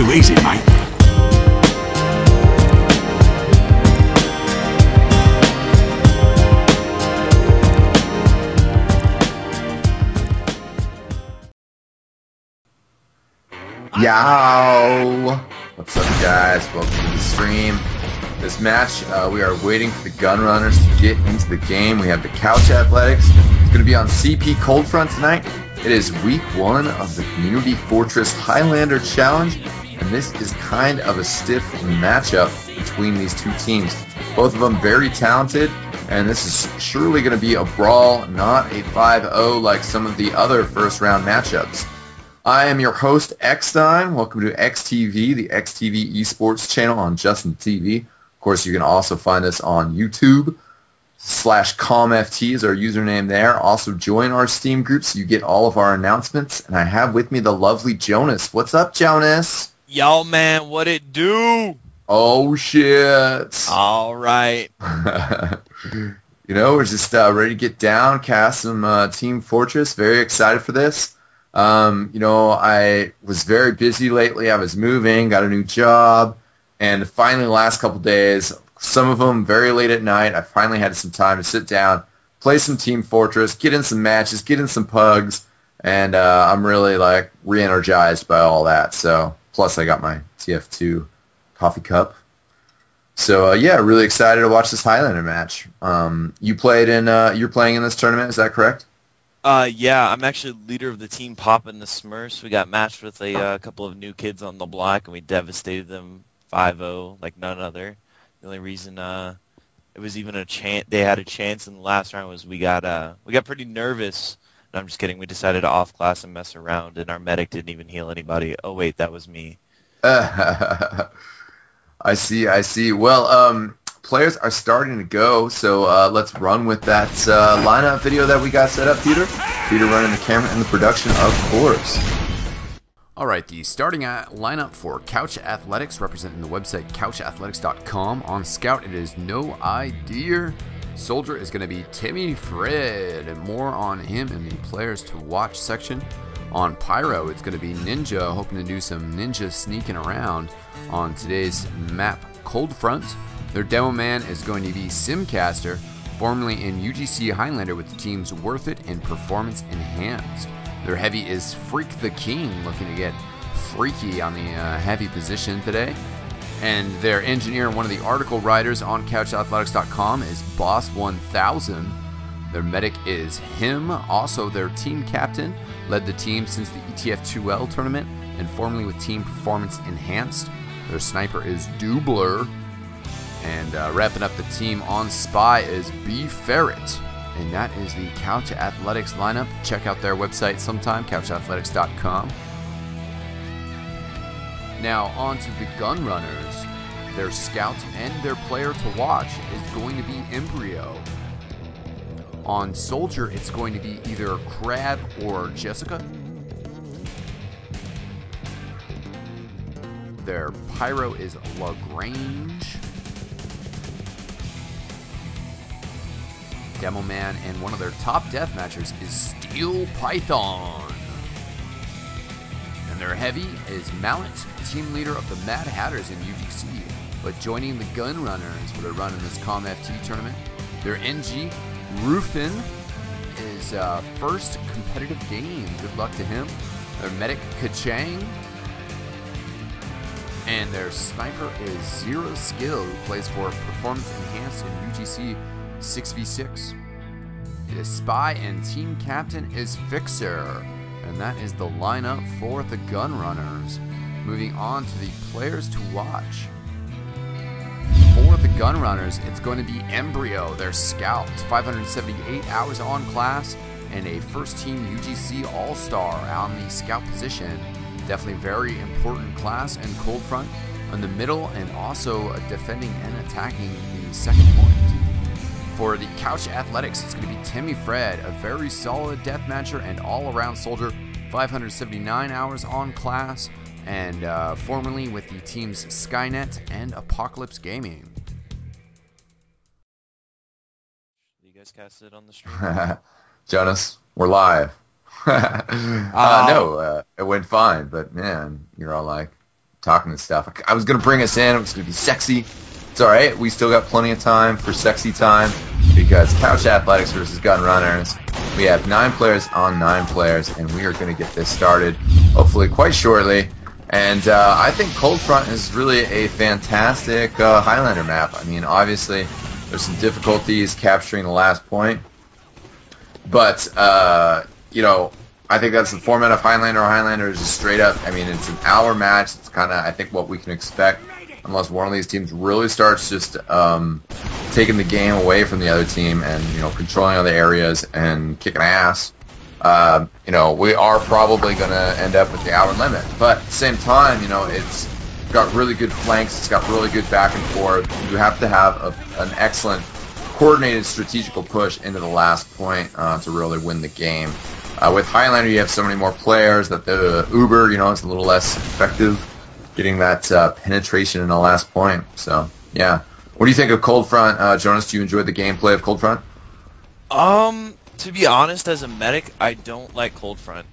too easy, mate. Yo! What's up, guys? Welcome to the stream. This match, we are waiting for the gun runners to get into the game. We have the Couch Athletics. It's going to be on CP Coldfront tonight. It is week 1 of the Community Fortress Highlander Challenge, and this is kind of a stiff matchup between these two teams. Both of them very talented, and this is surely going to be a brawl, not a 5-0 like some of the other first-round matchups. I am your host, eXtv. Welcome to eXtv, the eXtvESports channel on Justin TV. Of course, you can also find us on YouTube. /CommFT is our username there. Also, join our Steam group so you get all of our announcements. And I have with me the lovely Jonas. What's up, Jonas? Yo, man, what it do? Oh, shit. All right. You know, we're just ready to get down, cast some Team Fortress. Very excited for this. You know, I was very busy lately. I was moving, got a new job, and finally the last couple days, some of them very late at night, I finally had some time to sit down, play some Team Fortress, get in some matches, get in some pugs, and I'm really, like, re-energized by all that. So, plus I got my TF2 coffee cup. So, yeah, really excited to watch this Highlander match. You're playing in this tournament, is that correct? Yeah, I'm actually leader of the team Poppin' the Smurfs. We got matched with a couple of new kids on the block, and we devastated them 5-0 like none other. The only reason it was even a chance they had a chance in the last round was we got pretty nervous. No, I'm just kidding. We decided to off class and mess around, and our medic didn't even heal anybody. Oh wait, that was me. I see. Well, players are starting to go, so let's run with that lineup video that we got set up, Peter. Peter running the camera and the production, of course. Alright, the starting lineup for Couch Athletics, representing the website couchathletics.com. On Scout, it is No Idea. Soldier is going to be Timmy Fred, and more on him in the players to watch section. On Pyro, it's going to be Ninja, hoping to do some ninja sneaking around on today's map, Coldfront. Their demo man is going to be Simcaster, formerly in UGC Highlander with the teams Worth It and Performance Enhanced. Their heavy is Freak the King, looking to get freaky on the heavy position today. And their engineer and one of the article writers on couchathletics.com is Boss 1000. Their medic is him, also their team captain, led the team since the ETF2L tournament and formerly with Team Performance Enhanced. Their sniper is Doubler. And wrapping up the team on Spy is B Ferret. And that is the Couch Athletics lineup. Check out their website sometime, couchathletics.com. Now on to the gun runners. Their scout and their player to watch is going to be Embryo. On Soldier, it's going to be either Crab or Jessica. Their Pyro is Lagrange. Demo Man, and one of their top deathmatchers is Steel Python. And their heavy is Mallet, team leader of the Mad Hatters in UGC, but joining the Gun Runners for their run in this CommFT tournament. Their NG, Rufin, is first competitive game. Good luck to him. Their medic, Kachang. And their sniper is Zero Skill, who plays for Performance Enhanced in UGC 6v6. It is Spy, and team captain is Fixer. And that is the lineup for the Gun Runners. Moving on to the players to watch. For the Gun Runners, it's going to be Embryo, their scout, 578 hours on class, and a first team UGC All-Star on the scout position. Definitely very important class in Coldfront in the middle, and also defending and attacking the second point. For the Couch Athletics, it's going to be Timmy Fred, a very solid deathmatcher and all-around soldier, 579 hours on class, and formerly with the teams Skynet and Apocalypse Gaming. You guys cast it on the stream? Jonas, we're live. No, it went fine, but man, you're all like, talking this stuff. I was going to bring us in. It was going to be sexy. It's all right. We still got plenty of time for sexy time because Couch Athletics versus Gun Runners. We have 9 players on 9 players, and we are going to get this started hopefully quite shortly. And I think Coldfront is really a fantastic Highlander map. I mean, obviously, there's some difficulties capturing the last point. But, you know, I think that's the format of Highlander. Highlander is just straight up, I mean, it's an hour match. It's kind of, I think, what we can expect unless one of these teams really starts just taking the game away from the other team and, you know, controlling other areas and kicking ass. You know, we are probably going to end up with the hour limit. But at the same time, you know, it's got really good flanks. It's got really good back and forth. You have to have an excellent coordinated strategical push into the last point to really win the game. With Highlander, you have so many more players that the Uber, you know, is a little less effective getting that penetration in the last point. So, yeah. What do you think of Coldfront, Jonas? Do you enjoy the gameplay of Coldfront? To be honest, as a medic, I don't like Coldfront.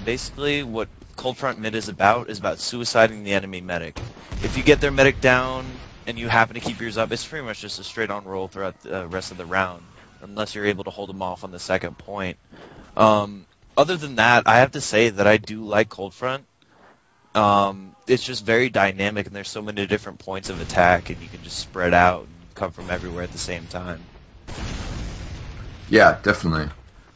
Basically, what Coldfront mid is about suiciding the enemy medic. If you get their medic down and you happen to keep yours up, it's pretty much just a straight-on roll throughout the rest of the round, unless you're able to hold them off on the second point. Other than that, I have to say that I do like Coldfront. It's just very dynamic, and there's so many different points of attack, and you can just spread out and come from everywhere at the same time. Yeah, definitely.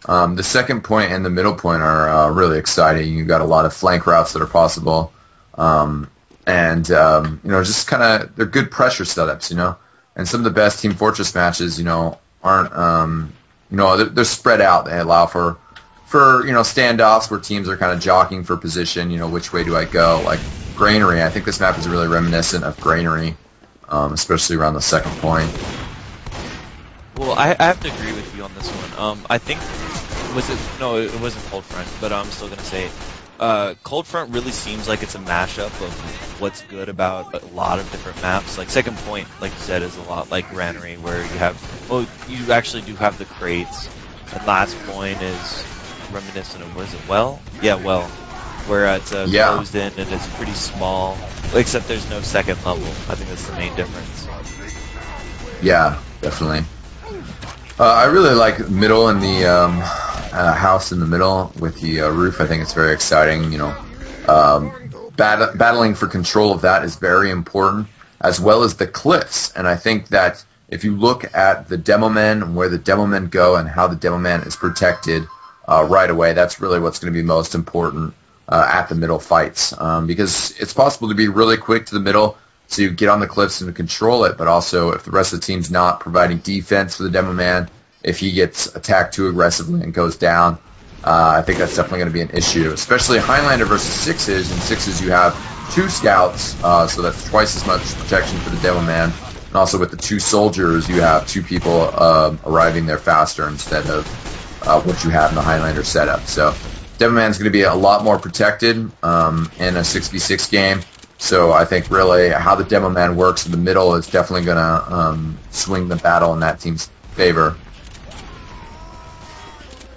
The second point and the middle point are really exciting. You've got a lot of flank routes that are possible. You know, just kind of, they're good pressure setups, you know. And some of the best Team Fortress matches, you know, aren't, you know, they're spread out. They allow for, you know, standoffs where teams are kind of jockeying for position, you know, which way do I go? Like Granary, I think this map is really reminiscent of Granary, especially around the second point. Well, I have to agree with you on this one. I think, it wasn't Coldfront, but I'm still going to say it. Coldfront really seems like it's a mashup of what's good about a lot of different maps. Like second point, like you said, is a lot like Granary, where you have, well, you actually do have the crates. And last point is reminiscent of, was it Well? Yeah, Well. Where it's closed in and it's pretty small, except there's no second level. I think that's the main difference. Yeah, definitely. I really like middle and the house in the middle with the roof. I think it's very exciting. You know, battling for control of that is very important, as well as the cliffs. And I think that if you look at the demo men and where the demo men go and how the demo man is protected right away, that's really what's going to be most important at the middle fights, because it's possible to be really quick to the middle to get on the cliffs and to control it, but also if the rest of the team's not providing defense for the demo man, if he gets attacked too aggressively and goes down, I think that's definitely going to be an issue, especially Highlander versus Sixes. In Sixes you have 2 scouts, so that's twice as much protection for the demo man, and also with the 2 soldiers you have 2 people arriving there faster instead of what you have in the Highlander setup. So demo man's going to be a lot more protected in a 6v6 game. So I think really how the demo man works in the middle is definitely going to swing the battle in that team's favor.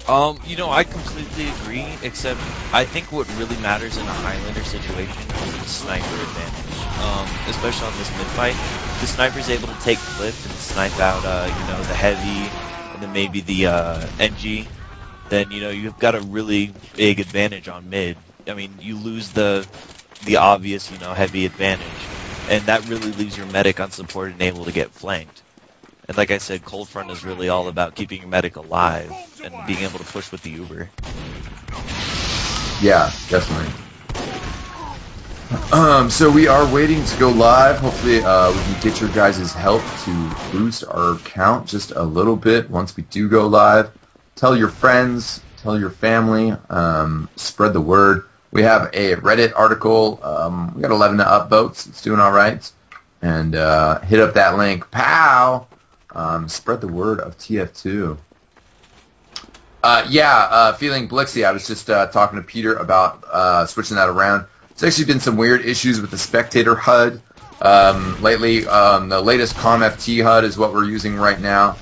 You know, I completely agree, except I think what really matters in a Highlander situation is the sniper advantage. Especially on this mid-fight. The sniper's able to take cliff and snipe out, you know, the heavy and then maybe the NG. Then, you know, you've got a really big advantage on mid. I mean, you lose the obvious, you know, heavy advantage, and that really leaves your medic unsupported and able to get flanked. And like I said, Coldfront is really all about keeping your medic alive and being able to push with the Uber. Yeah, definitely. So we are waiting to go live. Hopefully we can get your guys' help to boost our count just a little bit once we do go live. Tell your friends, tell your family, spread the word. We have a Reddit article. We got 11 upvotes. It's doing all right. And hit up that link. Pow! Spread the word of TF2. Feeling Blixie. I was just talking to Peter about switching that around. There's actually been some weird issues with the spectator HUD lately. The latest CommFT HUD is what we're using right now.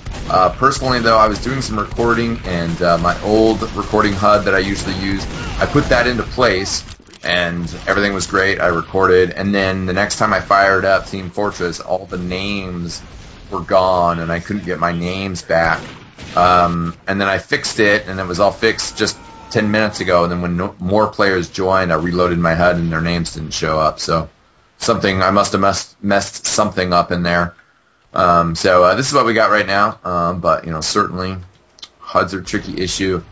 Personally, though, I was doing some recording, and my old recording HUD that I usually use, I put that into place, and everything was great. I recorded, and then the next time I fired up Team Fortress, all the names were gone, and I couldn't get my names back. And then I fixed it, and it was all fixed just 10 minutes ago, and then when more players joined, I reloaded my HUD, and their names didn't show up. So I must have messed something up in there. So this is what we got right now, but certainly HUDs are a tricky issue,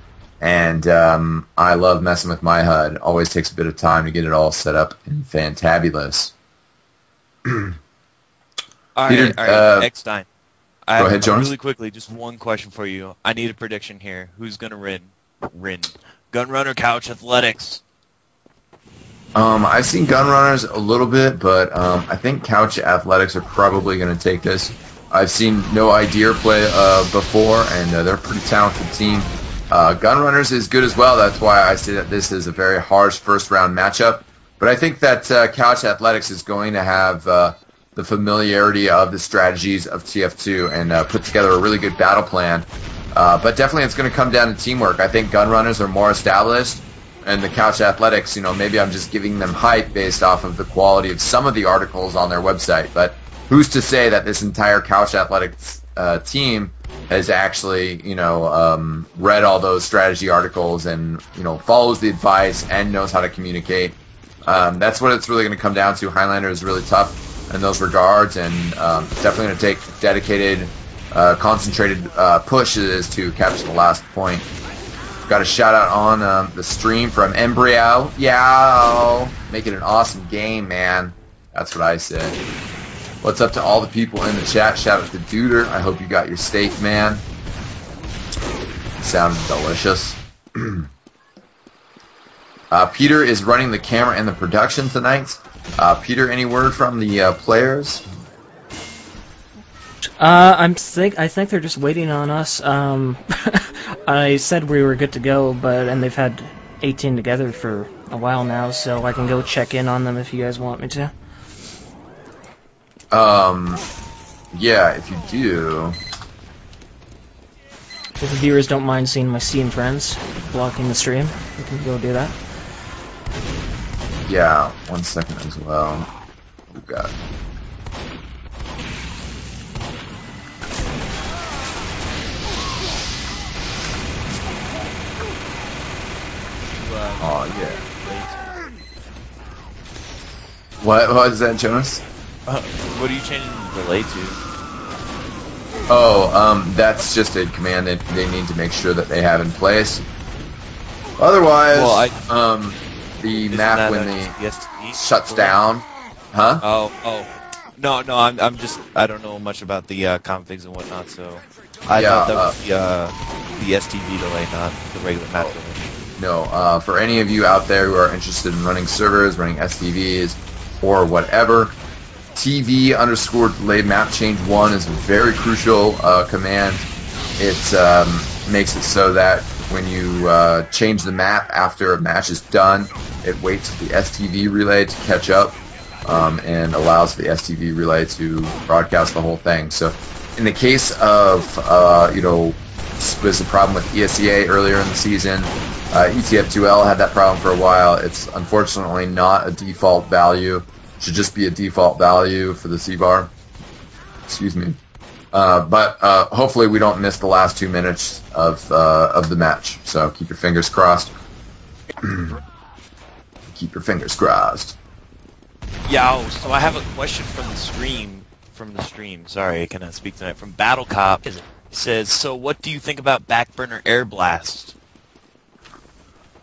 and I love messing with my HUD. Always takes a bit of time to get it all set up and fantabulous. All right, Eckstein. Go ahead, Jonas. Really quickly, just one question for you. I need a prediction here. Who's going to win? Gunrunner Couch Athletics. I've seen Gunrunners a little bit, but I think Couch Athletics are probably going to take this. I've seen No Idea play before, and they're a pretty talented team. Gunrunners is good as well. That's why I say that this is a very harsh first-round matchup. But I think that Couch Athletics is going to have the familiarity of the strategies of TF2 and put together a really good battle plan. But definitely it's going to come down to teamwork. I think Gunrunners are more established, and the Couch Athletics, maybe I'm just giving them hype based off of the quality of some of the articles on their website. But who's to say that this entire Couch Athletics team has actually, read all those strategy articles and, follows the advice and knows how to communicate. That's what it's really going to come down to. Highlander is really tough in those regards, and definitely going to take dedicated, concentrated pushes to capture the last point. Got a shout out on the stream from Embryo. Yeah, make it an awesome game, man. That's what I said. What's up to all the people in the chat? Shout out to Duder. I hope you got your steak, man. Sounded delicious. Peter is running the camera and the production tonight. Peter, any word from the players? I think they're just waiting on us. I said we were good to go, and they've had 18 together for a while now, so I can go check in on them if you guys want me to. Yeah, if you do. If the viewers don't mind seeing my Steam friends blocking the stream, we can go do that. Yeah, 1 second as well. Oh god. Oh yeah. What was that, Jonas? What are you changing the relay to? Oh, that's just a command that they need to make sure that they have in place. Otherwise, the map when the shuts down, huh? Oh, no, I don't know much about the configs and whatnot, so I thought that was the STV delay, not the regular map delay. No, for any of you out there who are interested in running servers, running STVs, or whatever, TV_delay map change 1 is a very crucial command. It makes it so that when you change the map after a match is done, it waits for the STV relay to catch up and allows the STV relay to broadcast the whole thing. So in the case of, was a problem with ESEA earlier in the season, ETF2L had that problem for a while. It's unfortunately not a default value. Should just be a default value for the C-bar. Excuse me. But hopefully we don't miss the last 2 minutes of the match. So keep your fingers crossed. Keep your fingers crossed. Yeah, so I have a question from the stream. Sorry, I cannot speak tonight. From Battle Cop. It says, so what do you think about Backburner Air Blast?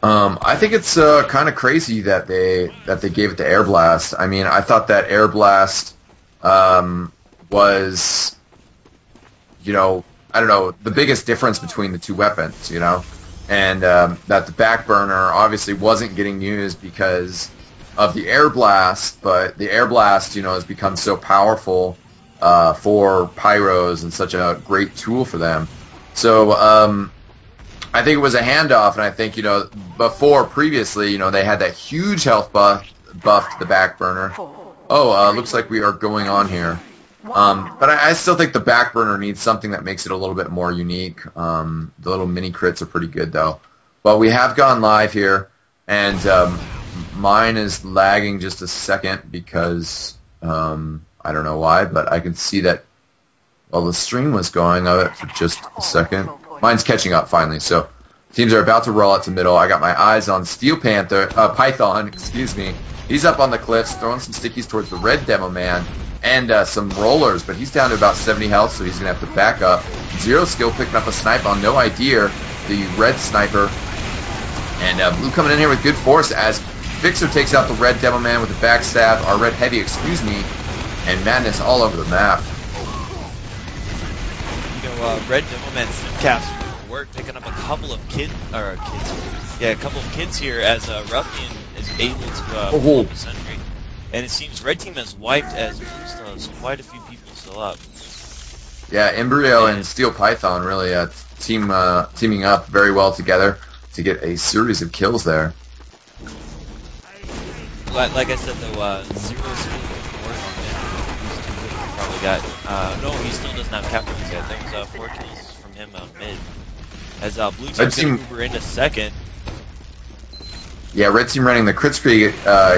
I think it's kind of crazy that they gave it the Air Blast. I mean, I thought that Air Blast was, I don't know, the biggest difference between the two weapons, and that the Backburner obviously wasn't getting used because of the Air Blast, but the Air Blast, has become so powerful for Pyros and such a great tool for them. So, I think it was a handoff, and I think, previously, they had that huge health buff to the Backburner. Oh, looks like we are going on here. But I still think the Backburner needs something that makes it a little bit more unique. The little mini crits are pretty good, though. But we have gone live here, and Mine is lagging just a second because I don't know why, but I can see that while the stream was going of it for just a second. Mine's catching up finally, so teams are about to roll out to middle. I got my eyes on Python, excuse me. He's up on the cliffs, throwing some stickies towards the red demo man, and some rollers, but he's down to about 70 health, so he's going to have to back up. Zero skill picking up a snipe on No Idea, the red sniper. And blue coming in here with good force as Fixer takes out the red demo man with a backstab, or red heavy, excuse me, and madness all over the map. You know, red demo man Simcast work picking up a couple of kids here as Ruffian is able to pull up a sentry. And it seems red team has wiped as blue still has quite a few people still up. Yeah, Embryo and Steel Python really teaming up very well together to get a series of kills there. Like I said though, Zero skill work on mid. Probably got no, he still doesn't have captains yet. There's 4 kills from him on mid. As blue team's gonna Uber in a second. Yeah, red team running the Kritzkrieg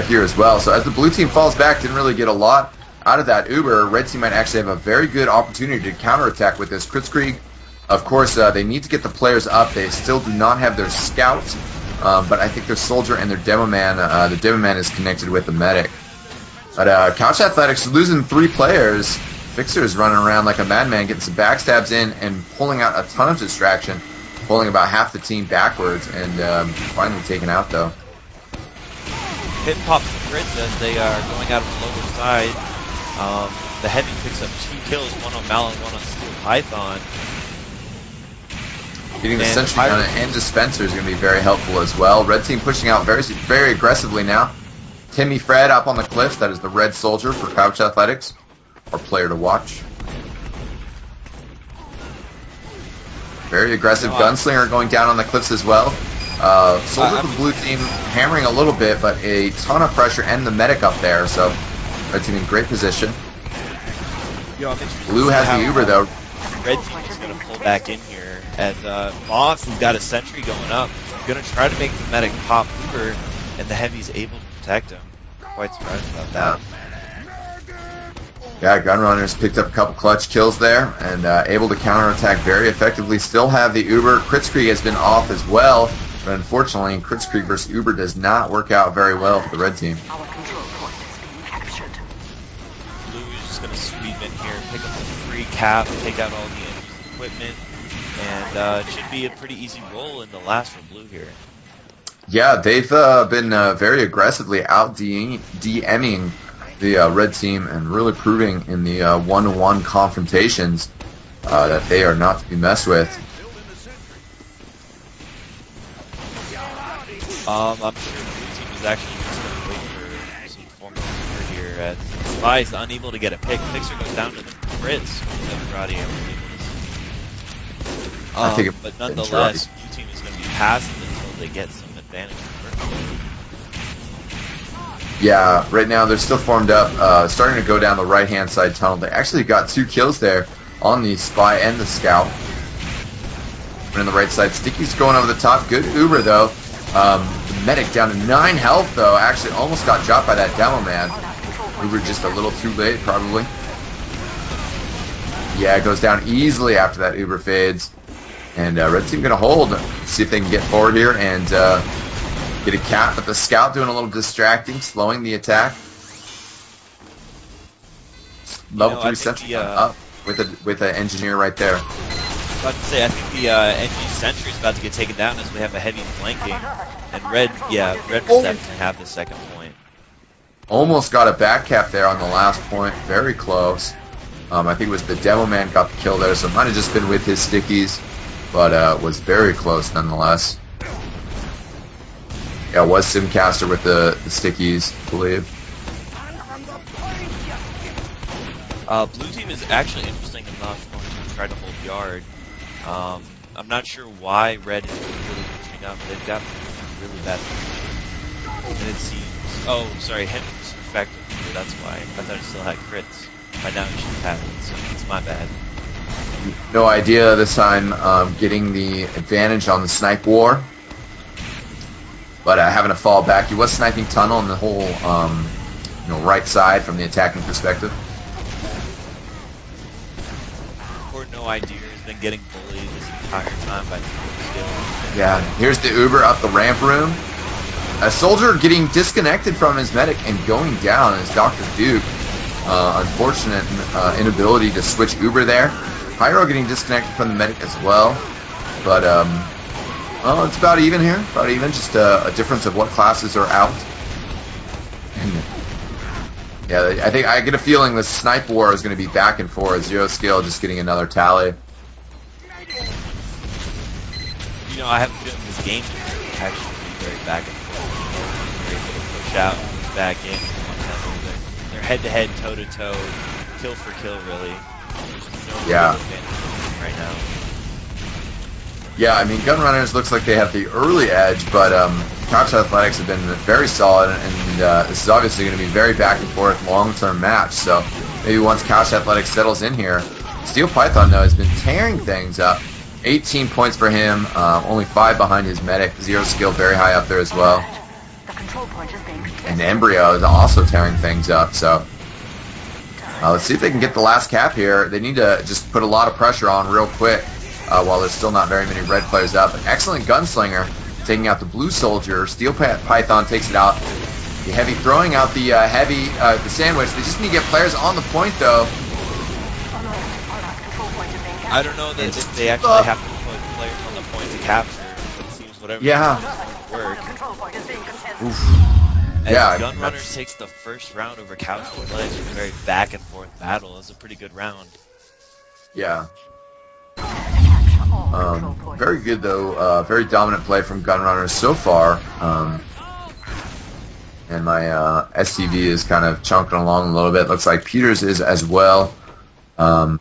here as well. So as the blue team falls back, didn't really get a lot out of that Uber. Red team might actually have a very good opportunity to counterattack with this Kritzkrieg. Of course, they need to get the players up. They still do not have their scout, but I think their soldier and their demo man. The demo man is connected with the medic. But Couch Athletics losing 3 players. Fixer is running around like a madman, getting some backstabs in and pulling out a ton of distraction, pulling about half the team backwards, and finally taken out though. Hit pops the Fritz as they are going out of the lower side. The heavy picks up 2 kills, one on Malin, one on Steel Python. Getting the sentry gun and dispenser is going to be very helpful as well. Red team pushing out very aggressively now. Timmy Fred up on the cliffs. That is the red soldier for Couch Athletics, our player to watch. Very aggressive gunslinger going down on the cliffs as well. Soldier for the blue team hammering a little bit, but a ton of pressure and the medic up there, so red team in great position. Blue has the Uber though. Red team is going to pull back in here as Moss has got a sentry going up. Going to try to make the medic pop Uber, and the heavy's able to protect him. Quite surprised about that. Yeah, Gunrunners picked up a couple clutch kills there and able to counterattack very effectively. Still have the Uber. Kritzkrieg has been off as well, but unfortunately, Kritzkrieg versus Uber does not work out very well for the red team. Our control point has been captured. Blue is just going to sweep in here, pick up the free cap, take out all the enemy's equipment, and it should be a pretty easy roll in the last for Blue here. Yeah, they've been very aggressively out DMing the red team and really proving in the one-to-one confrontations that they are not to be messed with. I'm sure the blue team is actually just going to wait for some form of cover here as Spy is unable to get a pick. Fixer goes down to the Fritz that Roddy was able to see. But nonetheless, blue team is going to be passive until they get some advantage. Yeah, right now they're still formed up, starting to go down the right-hand side tunnel. They actually got 2 kills there on the Spy and the Scout. And on the right side, Sticky's going over the top. Good Uber, though. The medic down to 9 health, though. Actually almost got dropped by that demo man. Uber just a little too late, probably. Yeah, it goes down easily after that Uber fades. And red team going to hold. See if they can get forward here and get a cap. But the Scout doing a little distracting, slowing the attack. Level 3 sentry up with an engineer right there. I was about to say, I think the NG Sentry is about to get taken down as we have a heavy flanking. And red was definitely have the second point. Almost got a back cap there on the last point. Very close. I think it was the Demo Man got the kill there, so it might have just been with his stickies, but was very close nonetheless. Yeah, it was Simcaster with the stickies, I believe. Blue team is actually interesting enough going to try to hold yard. I'm not sure why red is really pushing up. They've got really bad position. And it seems... Oh, sorry, Henry's effective. That's why. I thought he still had crits. By now he should have it, so it's my bad. No idea this time getting the advantage on the snipe war. but having to fall back. He was sniping tunnel in the whole right side from the attacking perspective. Or no idea has been getting bullied this entire time by skill. Yeah, here's the Uber up the ramp room. A soldier getting disconnected from his medic and going down is Dr. Duke. Unfortunate inability to switch Uber there. Pyro getting disconnected from the medic as well. But, well, it's about even here. About even, just a difference of what classes are out. Yeah, I get a feeling the snipe war is going to be back and forth. Zero skill just getting another tally. You know, I have a feeling this game is actually be very back and forth. Very able to push out, push back in. They're head-to-head, toe-to-toe, kill for kill, really. There's no real advantage right now. Yeah, I mean, Gunrunners looks like they have the early edge, but Couch Athletics have been very solid, and this is obviously going to be very back and forth, long-term match. So maybe once Couch Athletics settles in here, Steel Python though has been tearing things up. 18 points for him, only 5 behind his medic. Zero skill very high up there as well. And Embryo is also tearing things up. So let's see if they can get the last cap here. They need to just put a lot of pressure on real quick. While there's still not very many red players up. An excellent gunslinger taking out the blue soldier. Steel Python takes it out. The heavy throwing out the the sandwich. They just need to get players on the point though. I don't know that if they actually have to put players on the point to capture. It seems whatever would work. Oof. As Yeah, Gunrunners takes the first round over Couch Athletics with a very back and forth battle. It's a pretty good round. Yeah. Very good though. Very dominant play from Gunrunners so far. And my STV is kind of chunking along a little bit. Looks like Peters is as well. I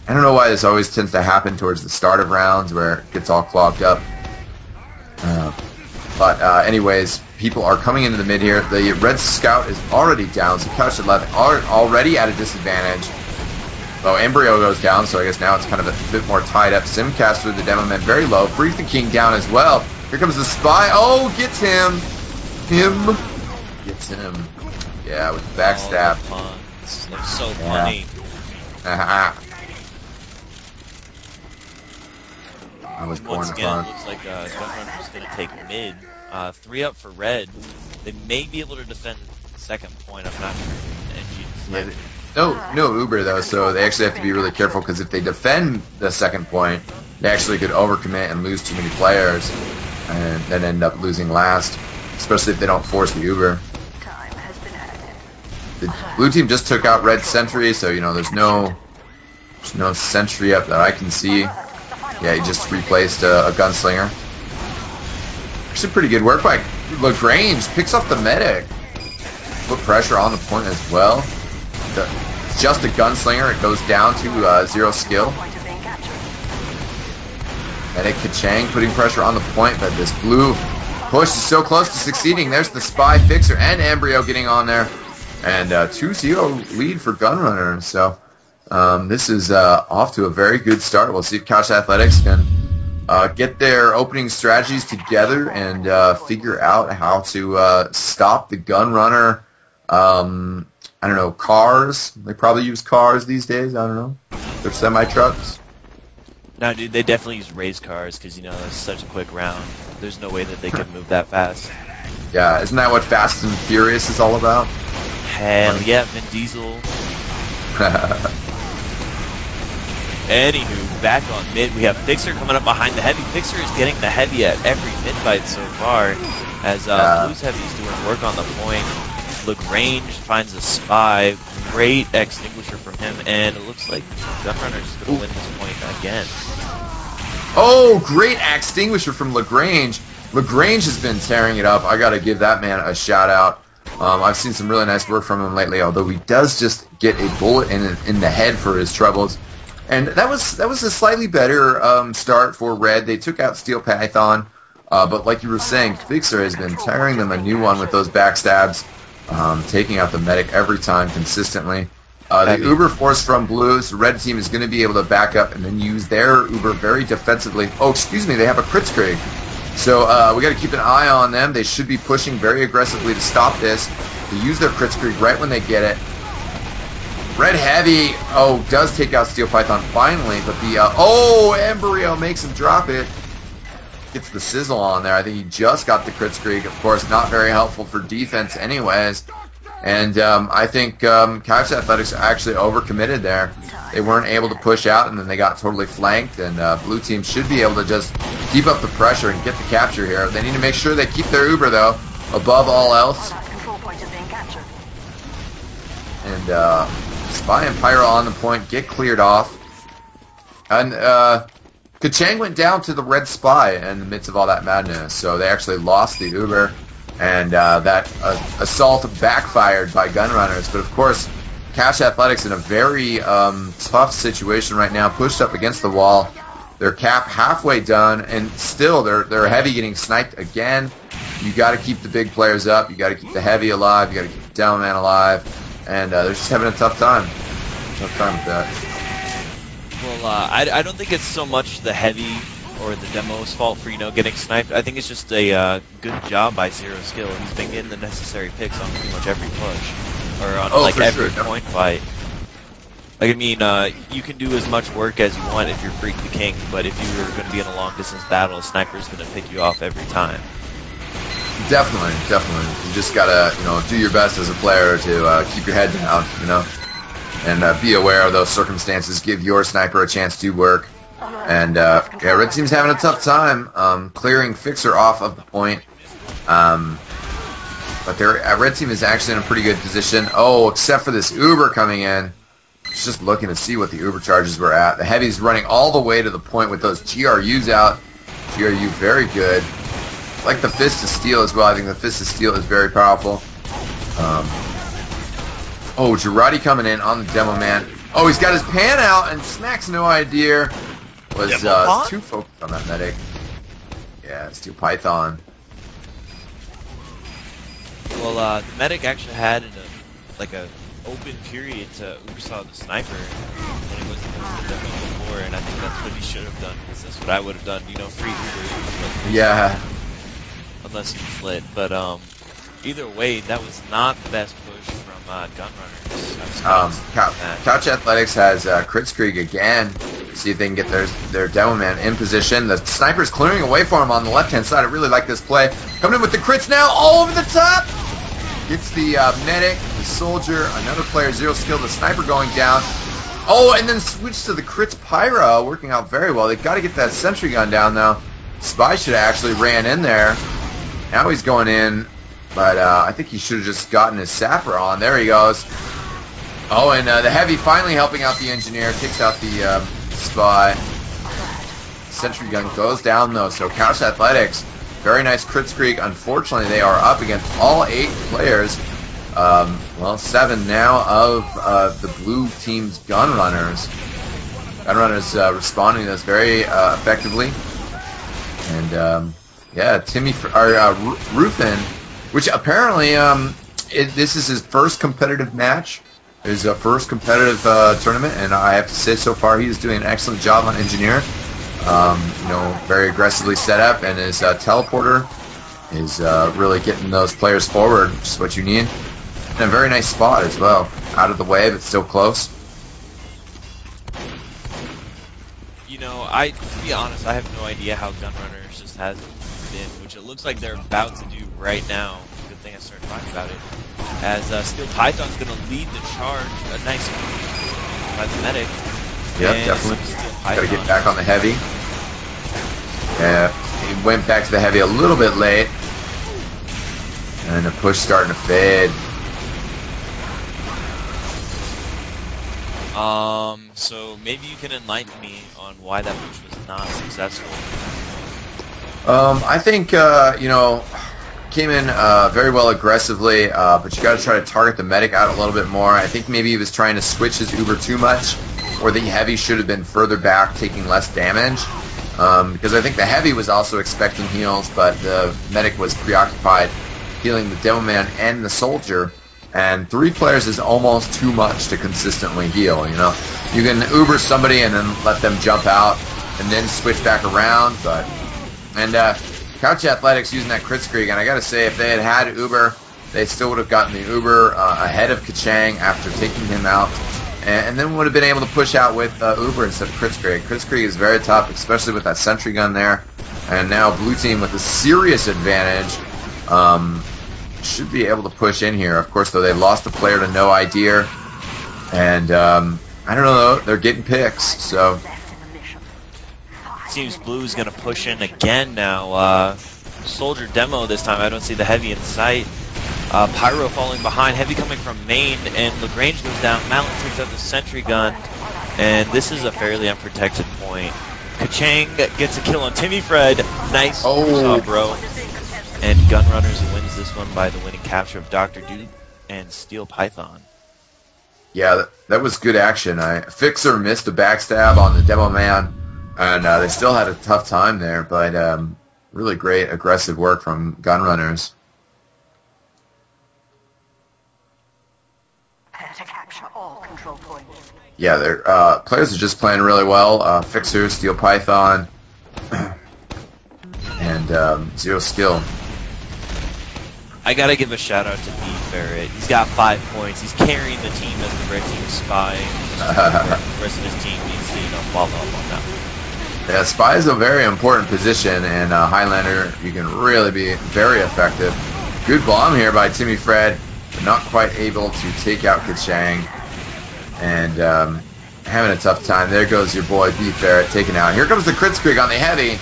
don't know why this always tends to happen towards the start of rounds where it gets all clogged up. But anyways, people are coming into the mid here. The red scout is already down, so Couch Athletics are already at a disadvantage. Oh, Embryo goes down, so I guess now it's kind of a bit more tied up. Simcaster, the demo man, very low. Brief the King down as well. Here comes the spy. Oh, gets him. Gets him. Yeah, with the backstab. Oh, the puns. They're so funny. I was born Once to again, fun. it looks like Gunrunner's going to take mid. 3 up for red. They may be able to defend second point. I'm not sure. No Uber though, so they actually have to be really careful because if they defend the second point, they actually could overcommit and lose too many players, and then end up losing last, especially if they don't force the Uber. The blue team just took out red sentry, so you know there's no sentry up that I can see. Yeah, he just replaced a gunslinger. Actually, pretty good work by Lagrange. Picks up the medic. Put pressure on the point as well. It's just a gunslinger. It goes down to 0 skill. Medic Kachang putting pressure on the point, but this blue push is so close to succeeding. There's the spy, Fixer, and Embryo getting on there. And 2-0 lead for Gunrunner. So this is off to a very good start. We'll see if Couch Athletics can get their opening strategies together and figure out how to stop the Gunrunner. I don't know, cars. They probably use cars these days. I don't know. They're semi-trucks. No, dude, they definitely use race cars because, you know, it's such a quick round. There's no way that they can move that fast. Yeah, isn't that what Fast and Furious is all about? Hell yeah, Vin Diesel. Anywho, back on mid, we have Fixer coming up behind the heavy. Fixer is getting the heavy at every mid fight so far, as Blue's heavy's doing work on the point. Lagrange finds a spy, great extinguisher from him, and it looks like Gunrunner's is going to win this point again. Oh, great extinguisher from Lagrange. Lagrange has been tearing it up. I got to give that man a shout out. I've seen some really nice work from him lately, although he does just get a bullet in the head for his troubles. And that was a slightly better start for Red. They took out Steel Python, but like you were saying, Fixer has been tearing them a new one with those backstabs. Taking out the medic every time consistently. The Uber force from Blue, so Red team is going to be able to back up and then use their Uber very defensively. Oh, excuse me, they have a crit screen. So we got to keep an eye on them. They should be pushing very aggressively to stop this. They use their crit streak right when they get it. Red Heavy, does take out Steel Python finally, but the, Embryo makes him drop it. Gets the sizzle on there. I think he just got the crit streak. Of course, not very helpful for defense anyways. And I think Couch Athletics actually overcommitted there. They weren't able to push out, and then they got totally flanked, and blue team should be able to just keep up the pressure and get the capture here. They need to make sure they keep their Uber, though, above all else. And Spy and Pyro on the point, get cleared off. And Kachang went down to the red Spy in the midst of all that madness, so they actually lost the Uber, and that assault backfired by Gunrunners. But of course, Cash Athletics in a very tough situation right now, pushed up against the wall. Their cap halfway done, and still they're heavy getting sniped again. You got to keep the big players up. You got to keep the heavy alive. You got to keep the demo man alive. And they're just having a tough time. Tough time with that. Well, I don't think it's so much the heavy or the demo's fault for, getting sniped. I think it's just a good job by Zero Skill. He's been getting the necessary picks on pretty much every push. Or on, every point fight. Like, I mean, you can do as much work as you want if you're Freak the King, but if you're going to be in a long-distance battle, a sniper's going to pick you off every time. Definitely. You just gotta, do your best as a player to keep your head down, and be aware of those circumstances. Give your sniper a chance to work. And Red Team's having a tough time clearing Fixer off of the point. But Red Team is actually in a pretty good position. Oh, except for this Uber coming in. It's just looking to see what the Uber charges were at. The Heavy's running all the way to the point with those GRUs out. GRU very good. I like the Fist of Steel as well. I think the Fist of Steel is very powerful. Girardi coming in on the Demo Man. Oh, he's got his pan out, and Smack's no idea. Was too focused on that medic. Yeah, Steel Python. Well, the medic actually had a open period to Ubersaw the sniper when he wasn't going to the demo before, and I think that's what he should have done, because that's what I would have done. Free Uber. Yeah. Unless he flit, but either way, that was not the best push from Gunrunners. Couch Athletics has crit streak again. See if they can get their demo man in position. The sniper's clearing away for him on the left-hand side. I really like this play. Coming in with the crits now, all over the top. Gets the medic, the soldier, another player, Zero Skill, the sniper going down. Oh, and then switch to the crits Pyro, working out very well. They've got to get that sentry gun down, though. Spy should have actually ran in there. Now he's going in, but I think he should have just gotten his sapper on. There he goes. Oh, and the Heavy finally helping out the engineer, takes out the Spy. Sentry gun goes down, though, so Couch Athletics, very nice crit streak. Unfortunately, they are up against all 8 players. 7 now of the blue team's Gunrunners. Gunrunners responding to this very effectively. And, Rufin, which apparently this is his first competitive match, his first competitive tournament, and I have to say so far he is doing an excellent job on Engineer. Very aggressively set up, and his teleporter is really getting those players forward, which is what you need. And a very nice spot as well, out of the way but still close. To be honest, I have no idea how Gunrunners just has been, which it looks like they're about to do right now. Good thing I started talking about it. As Steel Python's going to lead the charge, a nice move by the medic. Yep, definitely. Got to get back on the Heavy. Yeah, he went back to the Heavy a little bit late. And the push starting to fade. So maybe you can enlighten me on why that push was not successful. I think, came in very well aggressively, but you got to try to target the medic out a little bit more. I think maybe he was trying to switch his Uber too much, or the Heavy should have been further back, taking less damage. Because I think the Heavy was also expecting heals, but the medic was preoccupied healing the Demo Man and the soldier. And 3 players is almost too much to consistently heal, You can Uber somebody and then let them jump out and then switch back around, but... And Couch Athletics using that crit streak, and I gotta say, if they had Uber, they still would have gotten the Uber ahead of Kachang after taking him out, and then would have been able to push out with Uber instead of crit streak. Crit streak is very tough, especially with that sentry gun there, and now blue team with a serious advantage should be able to push in here. Of course, though, they lost a player to no idea, and I don't know, they're getting picks, so... Seems Blue's going to push in again now. Soldier demo this time. I don't see the Heavy in sight. Pyro falling behind. Heavy coming from main, and Lagrange goes down. Mountain takes out the sentry gun, and this is a fairly unprotected point. Kachang gets a kill on Timmy Fred. Nice job, bro. And Gunrunners wins this one by the winning capture of Dr. Duke and Steel Python. Yeah, that was good action. Fixer missed a backstab on the demo man, and they still had a tough time there, but really great aggressive work from Gunrunners. To capture all control points. Yeah, their players are just playing really well. Fixer, Steel Python, and Zero Skill. I gotta give a shout out to B Ferret. He's got 5 points. He's carrying the team as the red team spy. The rest of his team needs to follow up on that. Yeah, spy is a very important position, and Highlander, you can really be very effective. Good bomb here by Timmy Fred, but not quite able to take out Kachang, and having a tough time. There goes your boy B Ferret taken out. Here comes the crit streak on the Heavy.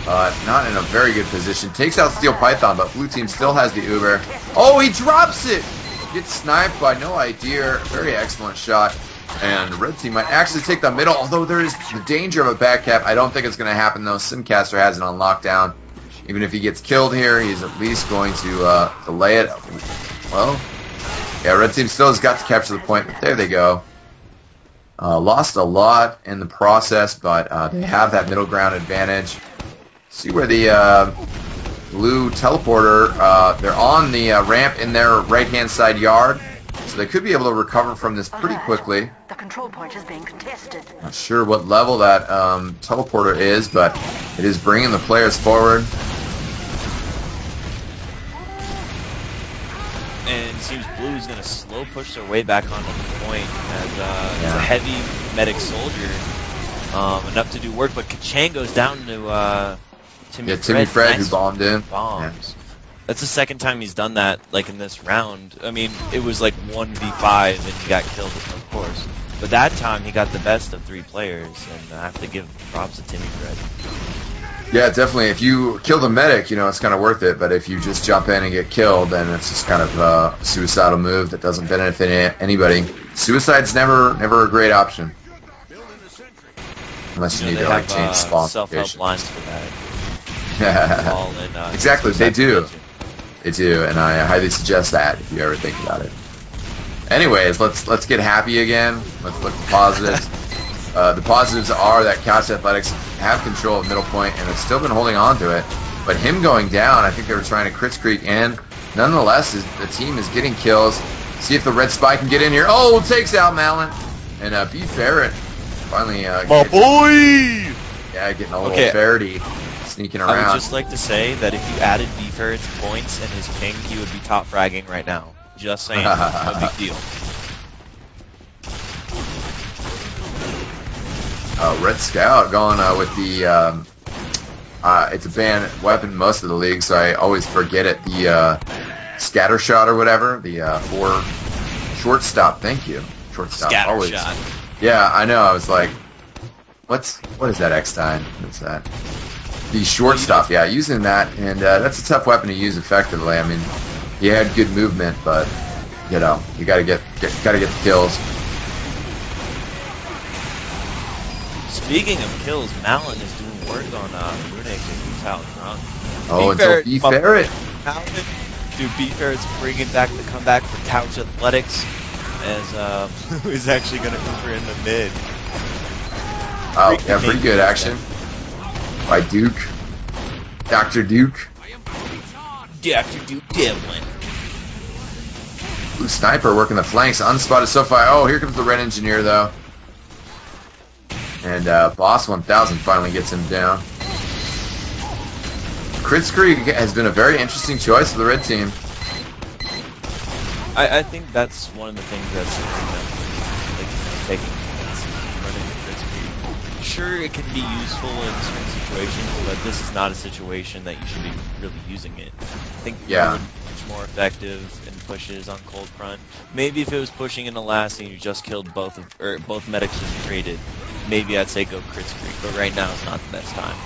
Not in a very good position. Takes out Steel Python, but blue team still has the Uber. Oh, he drops it! Gets sniped by no idea. Very excellent shot. And red team might actually take the middle, although there is the danger of a back cap. I don't think it's going to happen, though. Simcaster has it on lockdown. Even if he gets killed here, he's at least going to delay it. Well, yeah, red team still has got to capture the point, but there they go. Lost a lot in the process, but they have that middle ground advantage. See where the blue teleporter, they're on the ramp in their right-hand side yard, so they could be able to recover from this pretty quickly. The control point is being contested. Not sure what level that teleporter is, but it is bringing the players forward. And it seems Blue is going to slow push their way back onto the point as it's a heavy medic soldier. Enough to do work, but Kachang goes down to Timmy Fred, nice who bombed in. Bombs. Yeah. That's the second time he's done that, like, in this round. I mean, it was like 1v5 and he got killed, of course. But that time he got the best of 3 players, and I have to give props to Timmy Fred. Yeah, definitely. If you kill the medic, it's kind of worth it. But if you just jump in and get killed, then it's just kind of a suicidal move that doesn't benefit anybody. Suicide's never a great option. Unless you need to, like, change spawn self-help lines for that. Exactly, they do. They do, and I highly suggest that if you ever think about it. Anyways, let's get happy again. Let's look at the positives. The positives are that Couch Athletics have control of middle point and have still been holding on to it. But him going down, I think they were trying to crit streak in. Nonetheless, the team is getting kills. See if the red spy can get in here. Oh, takes out Malin. And B Ferret finally getting a little ferrety. Sneaking around. I would just like to say that if you added B Ferret's points and his ping, he would be top fragging right now. Just saying, no big deal. Red Scout going with the it's a banned weapon in most of the league, so I always forget it. The scatter shot or whatever. The 4 shortstop. Thank you. Shortstop. Scatter always. shot. Yeah, I know. I was like, what is that X time? What's that? The shortstop, yeah, using that, and that's a tough weapon to use effectively. I mean, he had good movement, but you gotta get the kills. Speaking of kills, Malin is doing work on Runic and he's out front. Oh, until B Ferret. Dude, B Ferret's bringing back the comeback for Couch Athletics, as Blue is actually going to cover in the mid. Oh, yeah, pretty good action by Duke. Dr. Duke. Dr. Duke Devlin. Blue Sniper working the flanks. Unspotted so far. Oh, here comes the Red Engineer, though. And Boss 1000 finally gets him down. Kritzkrieg has been a very interesting choice for the red team. I think that's one of the things that's taking running the Kritzkrieg. Sure, it can be useful in certain situations, but this is not a situation that you should be really using it. I think much more effective in pushes on Coldfront. Maybe if it was pushing in the last and you just killed both medics just traded, maybe I'd say go Kritzkrieg, but right now it's not the best time.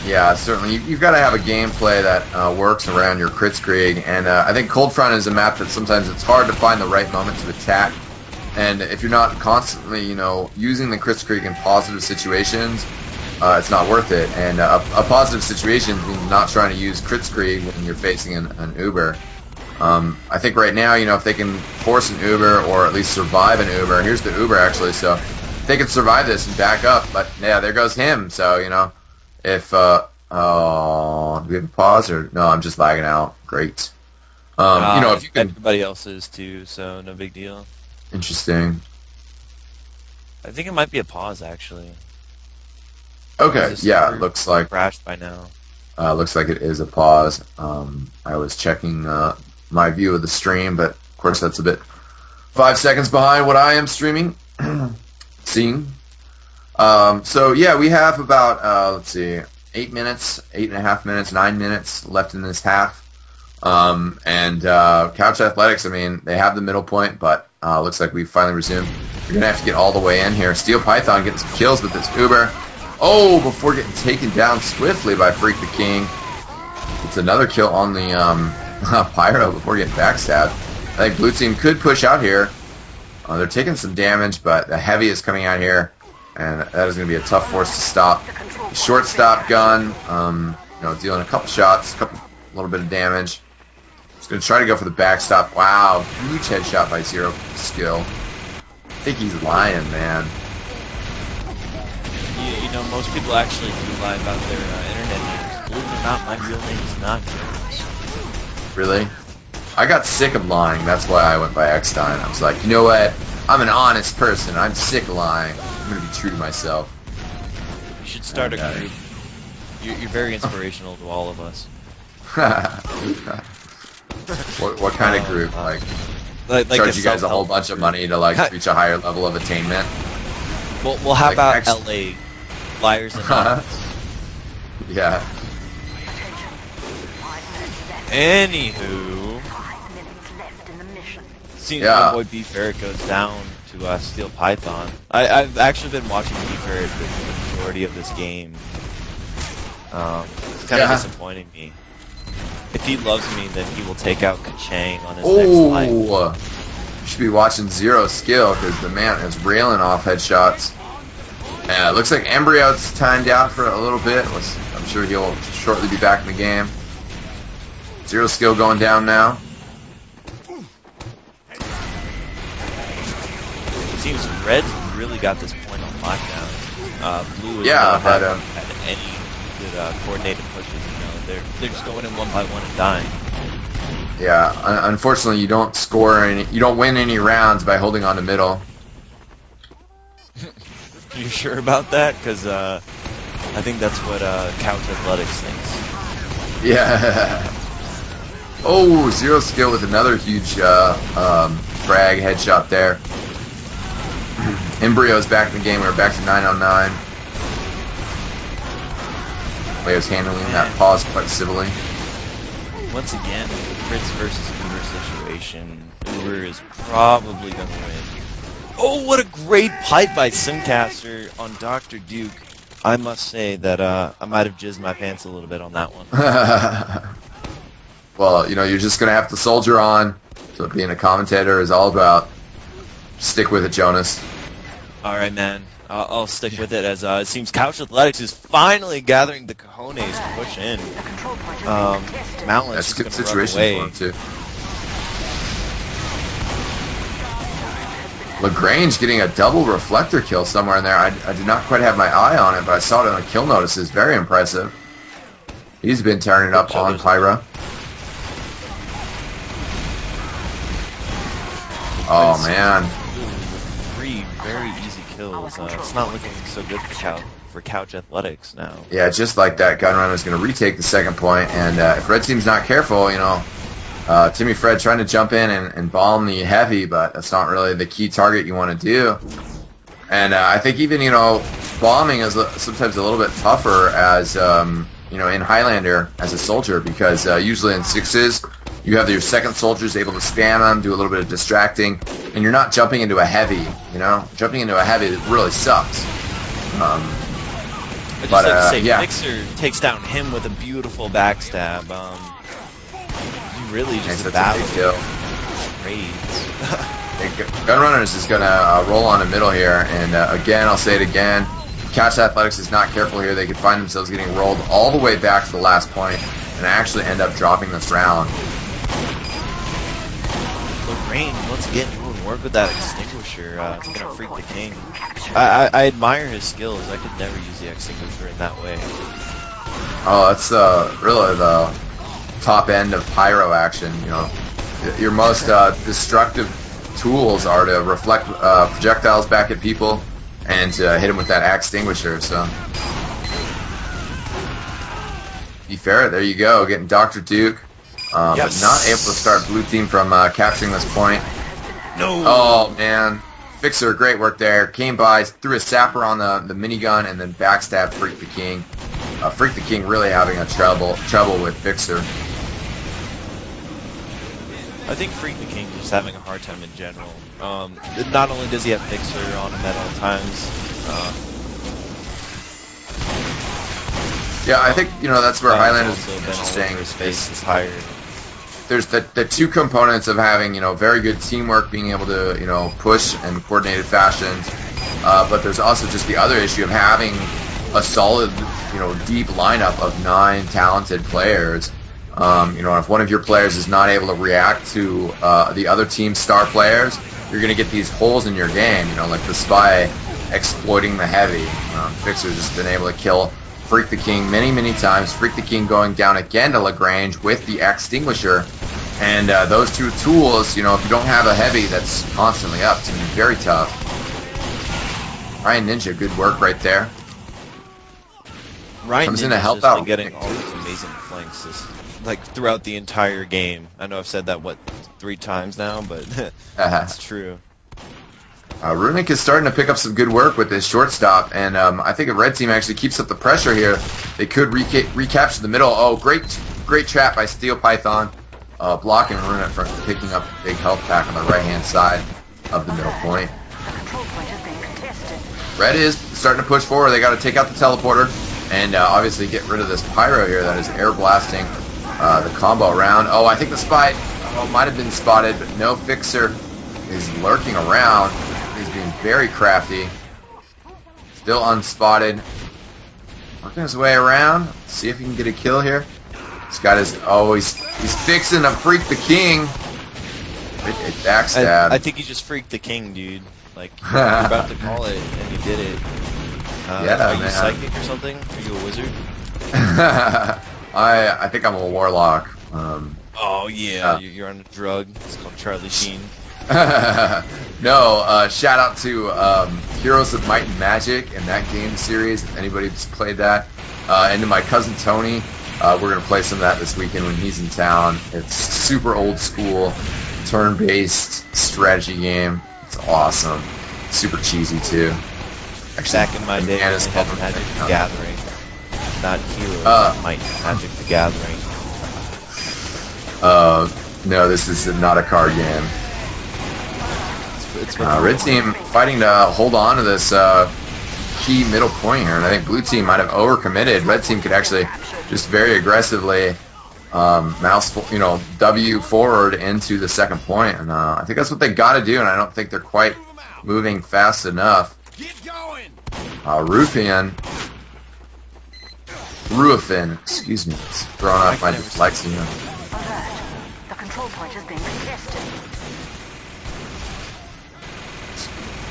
Yeah, certainly. You've got to have a gameplay that works around your Kritzkrieg, and I think Coldfront is a map that sometimes it's hard to find the right moment to attack. And if you're not constantly, using the Kritzkrieg in positive situations, it's not worth it. And a positive situation means not trying to use Kritzkrieg when you're facing an Uber. I think right now, if they can force an Uber or at least survive an Uber, here's the Uber actually, so if they can survive this and back up, but yeah, there goes him, so, if, do we have a pause or, no, I'm just lagging out, great. If you can... Everybody else is too, so no big deal. Interesting. I think it might be a pause, actually. Okay, yeah, it looks like... crashed by now. Looks like it is a pause. I was checking my view of the stream, but of course that's a bit 5 seconds behind what I am streaming, seeing. So yeah, we have about, let's see, 8 minutes, 8.5 minutes, 9 minutes left in this half. And Couch Athletics, I mean, they have the middle point, but looks like we've finally resumed. We're going to have to get all the way in here. Steel Python getting some kills with this Uber. Oh, before getting taken down swiftly by Freak the King. It's another kill on the Pyro before getting backstabbed. I think Blue Team could push out here. They're taking some damage, but the Heavy is coming out here, and that is going to be a tough force to stop. Shortstop gun, dealing a couple shots, a little bit of damage. He's going to try to go for the backstop. Wow, huge headshot by Zero Skill. I think he's lying, man. Most people actually do lie about their internet names. Believe it or not, my real name is not Jones. Really? I got sick of lying. That's why I went by Eckstein. I was like, you know what? I'm an honest person. I'm sick of lying. I'm going to be true to myself. You should start a group. You're very inspirational to all of us. What kind of group? Like charge you guys a whole bunch of money to reach a higher level of attainment? Well, how about LA? Liars and Nuts. Yeah. Anywho, seems my boy B Ferret goes down to Steel Python. I've actually been watching B Ferret the majority of this game. It's kind of disappointing me. If he loves me, then he will take out Kachang on his next life. You should be watching Zero Skill because the man is railing off headshots. Yeah, it looks like Embryo's timed out for a little bit. I'm sure he'll shortly be back in the game. Zero Skill going down now. It seems Red's really got this point on lockdown. Blue has not had any good coordinated pushes. They're just going in one by one and dying. Yeah, unfortunately, you don't win any rounds by holding on to middle. You sure about that? Because I think that's what Couch Athletics thinks. Yeah. Oh, Zero Skill with another huge frag headshot there. Embryo's back in the game. We're back to 9-on-9. Leo's handling that pause quite civilly. Once again, Fritz versus Uber situation. Uber is probably going to win. Oh, what a great pipe by Simcaster on Dr. Duke. I must say that I might have jizzed my pants a little bit on that one. Well, you're just going to have to soldier on. That's what being a commentator is all about. Stick with it, Jonas. All right, man. I'll stick with it as it seems Couch Athletics is finally gathering the cojones to push in. Mountless is going to run away. For him, too. LaGrange getting a double reflector kill somewhere in there. I did not quite have my eye on it, but I saw it on the kill notices. Very impressive. He's been turning it up on Pyro. Oh, man. Three very easy kills. It's not looking so good for for Couch Athletics now. Yeah, just like that, Gunrunner is going to retake the second point, and if Red Team's not careful, you know, Timmy Fred trying to jump in and bomb the heavy, but that's not really the key target you want to do. And I think even, you know, bombing is sometimes a little bit tougher as, you know, in Highlander as a soldier, because usually in 6s, you have your second soldiers able to spam them, do a little bit of distracting, and you're not jumping into a heavy, you know? Jumping into a heavy really sucks. I'd just like to say, yeah. Fixer takes down him with a beautiful backstab. You really just That's battle a big kill. raids. Gunrunners is going to roll on the middle here, and again, I'll say it again, Couch Athletics is not careful here. They could find themselves getting rolled all the way back to the last point and actually end up dropping this round. Lorraine, once again, doing work with that extinguisher. It's going to freak the king. I admire his skills. I could never use the extinguisher in that way. Oh, that's really the top end of pyro action. You know, your most destructive tools are to reflect projectiles back at people and to hit them with that extinguisher. So, be fair. There you go, getting Dr. Duke, but not able to start blue team from capturing this point. No. Oh man, Fixer, great work there. Came by, threw a sapper on the minigun, and then backstab Freak the King. Freak the King really having a trouble with Fixer. I think Freak the King is just having a hard time in general. Not only does he have Fixer on him at all times. Yeah, I think, you know, that's where Highlander is also been interesting. all over his face is tired. There's the two components of having, you know, very good teamwork, being able to, you know, push in coordinated fashions, but there's also just the other issue of having a solid, you know, deep lineup of 9 talented players. You know, if one of your players is not able to react to the other team's star players, you're going to get these holes in your game, you know, like the Spy exploiting the heavy. Fixer's just been able to kill Freak the King many, many times. Freak the King going down again to Lagrange with the extinguisher. And those two tools, you know, if you don't have a heavy that's constantly up, it's going to be very tough. Ryan Ninja, good work right there. Ryan Comes in Ninja's to help just out. been getting all these amazing flanks like throughout the entire game. I know I've said that, 3 times now, but it's true. Runic is starting to pick up some good work with this shortstop, and I think if Red Team actually keeps up the pressure here, they could recapture the middle. Oh, great trap by Steel Python, blocking Runic from picking up a big health pack on the right-hand side of the middle point. Red is starting to push forward. They got to take out the teleporter and obviously get rid of this pyro here that is air blasting the combo round. Oh, I think the Spy might have been spotted, but no, Fixer is lurking around. He's being very crafty. Still unspotted. Working his way around. See if he can get a kill here. This guy is he's fixing to Freak the King. Backstab. I think he just freaked the king, dude. Like, you're about to call it, and he did it. Yeah, are you man. psychic or something? Are you a wizard? I think I'm a warlock. Oh, yeah, you're on a drug. It's called Charlie Sheen. No, shout out to Heroes of Might and Magic and that game series, if anybody's played that. And to my cousin Tony, we're going to play some of that this weekend when he's in town. It's super old school, turn-based strategy game. It's awesome. Super cheesy, too. Actually, Back in my day, I had Magic the Gathering. Not Heroes of Might and Magic the Gathering. No, this is not a card game. Red Team fighting to hold on to this key middle point here, and I think Blue Team might have overcommitted. Red Team could actually just very aggressively W forward into the second point, and I think that's what they got to do, and I don't think they're quite moving fast enough. Ruafin, excuse me, it's throwing off my dyslexia. Alert. The control point is being contested.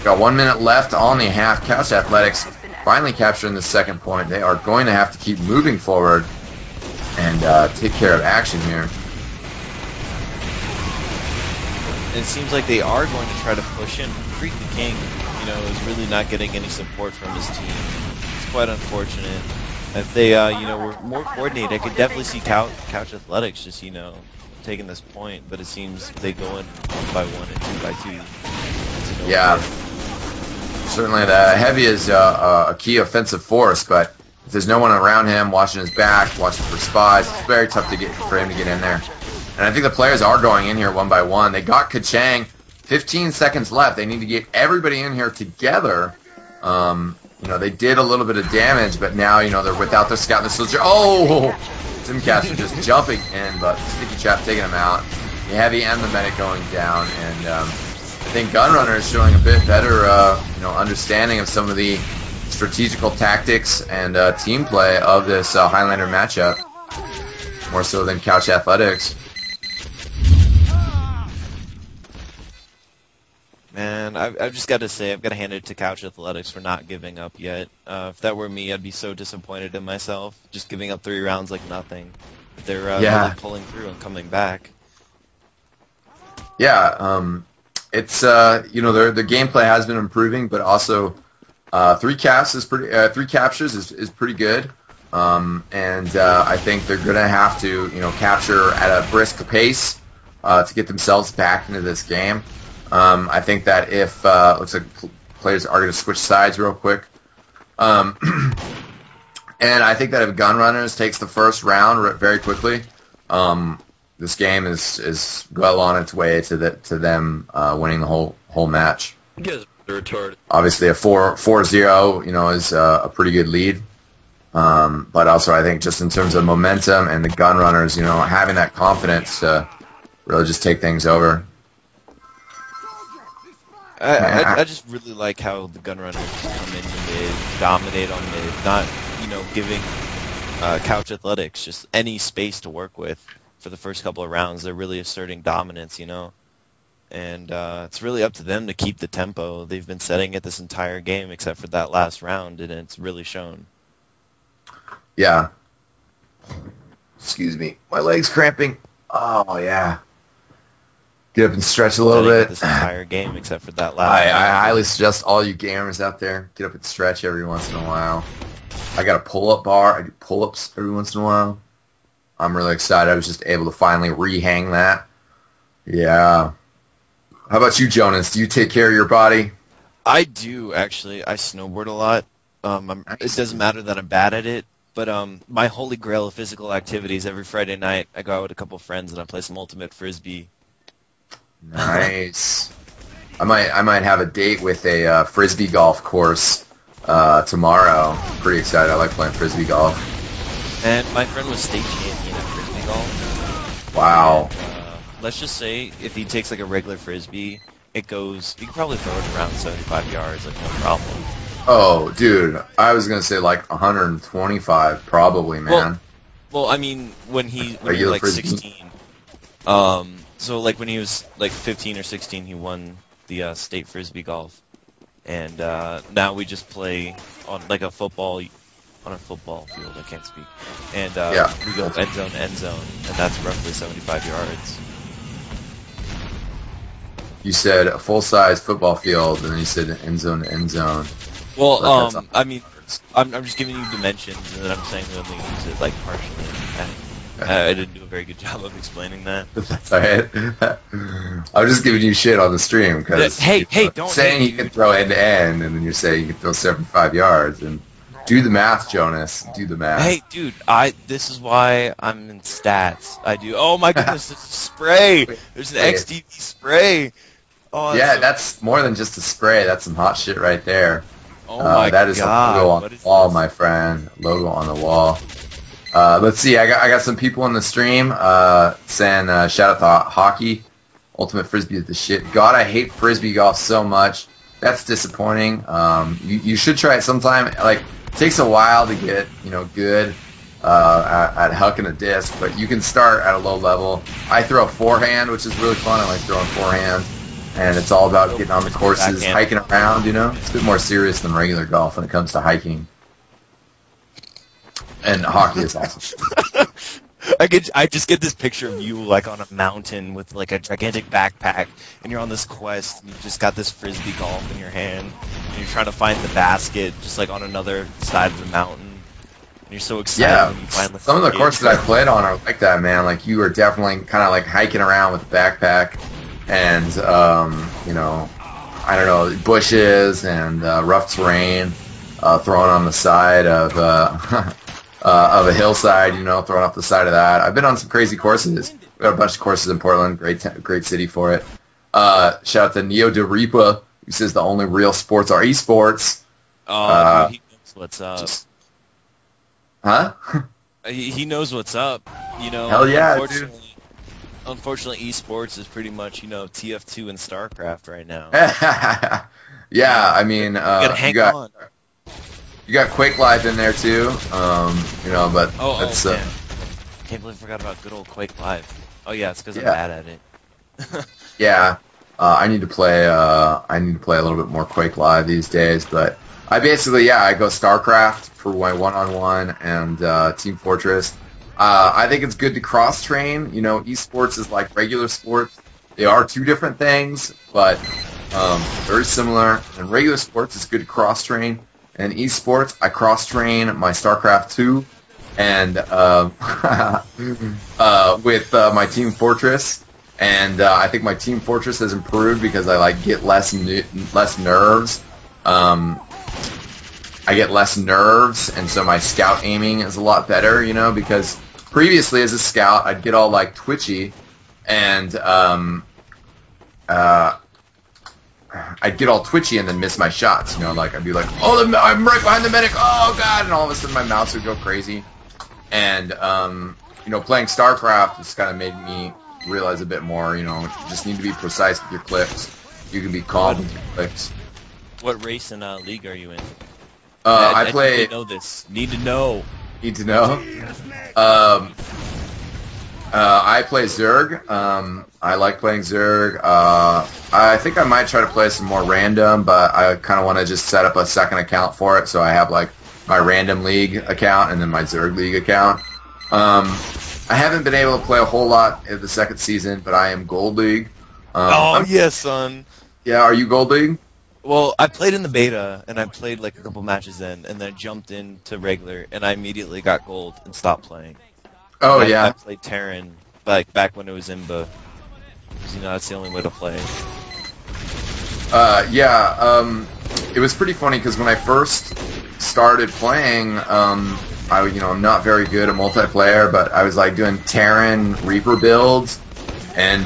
Got 1 minute left on the half. Couch Athletics finally capturing the second point. They are going to have to keep moving forward and take care of action here. And it seems like they are going to try to push in. Freak the King, is really not getting any support from his team. He's quite unfortunate. If they, were more coordinated, I could definitely see Couch Athletics just, taking this point. But it seems they go in 1 by 1 and 2 by 2. Yeah. Certainly, the heavy is a key offensive force, but if there's no one around him watching his back, watching for spies, it's very tough for him to get in there. And I think the players are going in here 1 by 1. They got Kachang. 15 seconds left. They need to get everybody in here together. They did a little bit of damage, but now, they're without their scout and the soldier. Oh! Simcaster just jumping in, but Sticky Trap taking him out. The heavy and the medic going down, and I think Gunrunner is showing a bit better, understanding of some of the strategical tactics and team play of this Highlander matchup, more so than Couch Athletics. Man, I've just got to say, I've got to hand it to Couch Athletics for not giving up yet. If that were me, I'd be so disappointed in myself, just giving up 3 rounds like nothing. They're really pulling through and coming back. Yeah, it's their gameplay has been improving, but also 3 captures is pretty good. I think they're gonna have to capture at a brisk pace to get themselves back into this game. I think that if looks like players are going to switch sides real quick, and I think that if Gunrunners takes the first round very quickly, this game is well on its way to them winning the whole match. Obviously, a 4-0 is a pretty good lead, but also I think just in terms of momentum and the Gunrunners, having that confidence to really just take things over. I just really like how the Gunrunners come into mid, dominate on mid, not giving Couch Athletics just any space to work with for the first couple of rounds. They're really asserting dominance, and it's really up to them to keep the tempo. They've been setting it this entire game except for that last round, and it's really shown. Yeah. Excuse me, my leg's cramping. Oh yeah. Get up and stretch a little bit. This entire game, except for that last. I highly suggest all you gamers out there get up and stretch every once in a while. I got a pull-up bar. I do pull-ups every once in a while. I'm really excited. I was just able to finally rehang that. Yeah. How about you, Jonas? Do you take care of your body? I do actually. I snowboard a lot. It doesn't matter that I'm bad at it, but my holy grail of physical activities every Friday night, I go out with a couple of friends and I play some ultimate frisbee. Nice. I might have a date with a frisbee golf course tomorrow. Pretty excited. I like playing frisbee golf. And my friend was state champion at frisbee golf. Wow. And, let's just say if he takes like a regular frisbee, it goes. You can probably throw it around 75 yards, like no problem. Oh, dude, I was gonna say like 125, probably, man. Well, I mean, when he was like frisbee? 16. So like when he was like 15 or 16, he won the state frisbee golf, and now we just play on like a football field. I can't speak, and we go end zone to end zone, and that's roughly 75 yards. You said a full-size football field, and then you said end zone to end zone. Well, I mean, I'm just giving you dimensions, and then I'm saying we only use it like partially. I didn't do a very good job of explaining that. That's alright. I'm just giving you shit on the stream because don't saying you can throw end to end, and then you're saying you can throw 75 yards, and do the math, Jonas. Do the math. Hey, dude, this is why I'm in stats. I do. Oh my goodness, there's a spray. There's an eXtv spray. Oh, yeah, that's more than just a spray. That's some hot shit right there. Oh my god. That is a logo on the wall, my friend. Logo on the wall. Let's see. I got some people in the stream saying shout out to Hockey. Ultimate Frisbee is the shit. God, I hate Frisbee golf so much. That's disappointing. You should try it sometime. Like, it takes a while to get good at hucking a disc, but you can start at a low level. I throw a forehand, which is really fun. I like throwing forehand, and it's all about getting on the courses, hiking around. It's a bit more serious than regular golf when it comes to hiking. And hockey is awesome. I just get this picture of you like on a mountain with like a gigantic backpack, and you're on this quest, and you just got this frisbee golf in your hand. and you're trying to find the basket just like on another side of the mountain. And you're so excited Yeah, when you find some of the courses I played on are like that, man. Like you are definitely kind of like hiking around with a backpack, and you know, I don't know, bushes and rough terrain, thrown on the side of a hillside. You know, thrown off the side of that. I've been on some crazy courses. We got a bunch of courses in Portland. Great city for it. Shout out to Neo de Reapa, who says the only real sports are esports. Oh, dude, he knows what's up. Huh? He knows what's up. You know, Hell yeah, dude. Unfortunately, esports is pretty much, you know, TF2 and StarCraft right now. Yeah, I mean, you got Quake Live in there too. You know, but that's man. Can't believe I forgot about good old Quake Live. Oh yeah, it's because I'm bad at it. Yeah, I need to play. I need to play a little bit more Quake Live these days. But I basically, I go StarCraft for my one-on-one and Team Fortress. I think it's good to cross-train. You know, esports is like regular sports. They are two different things, but very similar. And regular sports is good to cross-train. And esports, I cross-train my StarCraft 2 and with my Team Fortress. And I think my Team Fortress has improved because I like get less nerves. I get less nerves, and so my scout aiming is a lot better, you know, because previously as a scout, I'd get all like twitchy, and I'd get all twitchy and then miss my shots, you know, like I'd be like, oh, I'm right behind the medic, oh god, and all of a sudden my mouse would go crazy. And, you know, playing StarCraft has kind of made me realize a bit more, you know, you just need to be precise with your clicks. You can be calm with your clicks. What race and league are you in? I play... Need to know this. Need to know. Need to know? I play Zerg. I like playing Zerg. I think I might try to play some more random, but I kind of want to just set up a second account for it, so I have like my random league account and then my Zerg league account. I haven't been able to play a whole lot in the second season, but I am Gold League. Yeah, son. Yeah, are you Gold League? Well, I played in the beta, and I played like a couple matches in, and then I jumped into regular, and I immediately got gold and stopped playing. Oh, and yeah. I played Terran, like, back when it was Imba. Because, you know, that's the only way to play. It was pretty funny, because when I first started playing, I'm not very good at multiplayer, but I was, like, doing Terran Reaper builds, and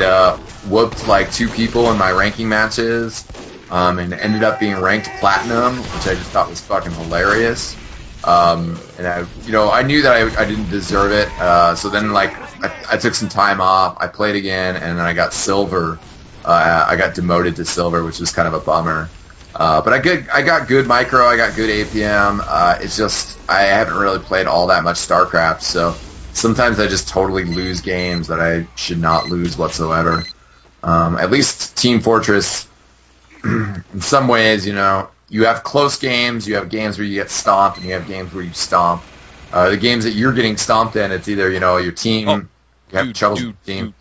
whooped, like, 2 people in my ranking matches. And ended up being ranked platinum, which I just thought was fucking hilarious. And I knew that I didn't deserve it. So then, like, I took some time off. I played again, and then I got silver. I got demoted to silver, which was kind of a bummer. But I got good micro. I got good APM. It's just I haven't really played all that much StarCraft, so sometimes I just totally lose games that I should not lose whatsoever. At least Team Fortress. In some ways, you know, you have close games, you have games where you get stomped, and you have games where you stomp. The games that you're getting stomped in, it's either, you know, your team, you have trouble with your team.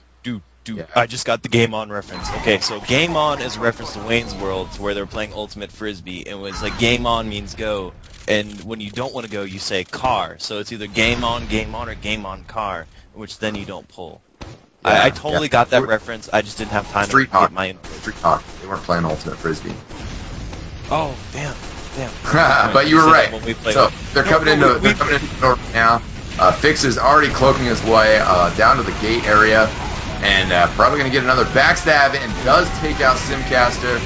Yeah. I just got the Game On reference. Okay, so Game On is a reference to Wayne's World, where they were playing Ultimate Frisbee, and it was like Game On means go, and when you don't want to go, you say car. So it's either Game On, or Game On car, which then you don't pull. Yeah, I totally got that reference. I just didn't have time to get my... Street Talk. They weren't playing Ultimate Frisbee. Oh, damn. But you were right. So they're coming into North now. Fix is already cloaking his way down to the gate area, and probably going to get another backstab, and does take out Simcaster.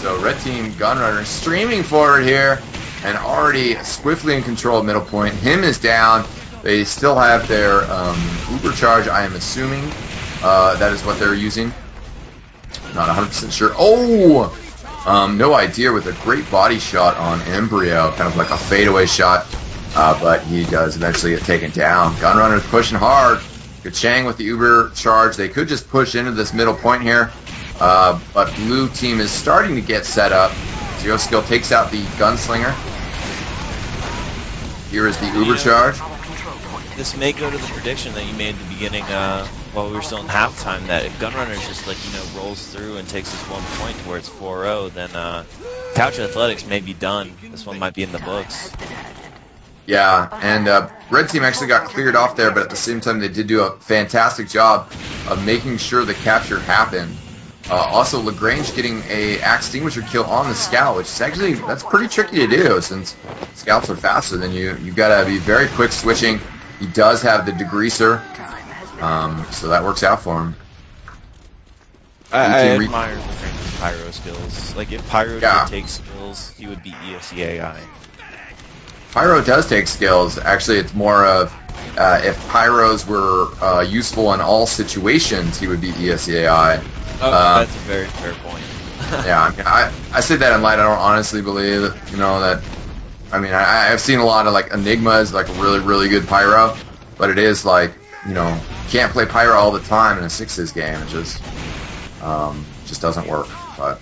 So Red Team Gunrunner streaming forward here, and already swiftly in control of middle point. Him is down. They still have their Uber charge, I am assuming. That is what they're using. Not 100% sure. Oh! No idea, with a great body shot on Embryo. Kind of like a fadeaway shot. But he does eventually get taken down. Gunrunner's pushing hard. Kachang with the Uber charge. They could just push into this middle point here. But blue team is starting to get set up. Zero Skill takes out the Gunslinger. Here is the Uber charge. This may go to the prediction that you made at the beginning while we were still in halftime that if Gunrunner's just like, rolls through and takes this 1 point to where it's 4-0, then Couch Athletics may be done. This one might be in the books. Yeah, and Red Team actually got cleared off there, but at the same time they did do a fantastic job of making sure the capture happened. Also, LaGrange getting a axe extinguisher kill on the scout, which is actually, that's pretty tricky to do since scouts are faster than you. You've got to be very quick switching. He does have the degreaser, so that works out for him. I admire LaGrange's pyro skills. Like, if Pyro did take skills, he would be ESCAI. Pyro does take skills. Actually, it's more of if Pyros were useful in all situations, he would be ESCAI. Oh, that's a very fair point. Yeah, I mean, I say that in light. I don't honestly believe, that. I mean, I've seen a lot of like Enigmas, like really, really good Pyro, but it is like, can't play Pyro all the time in a sixes game. It just doesn't work. But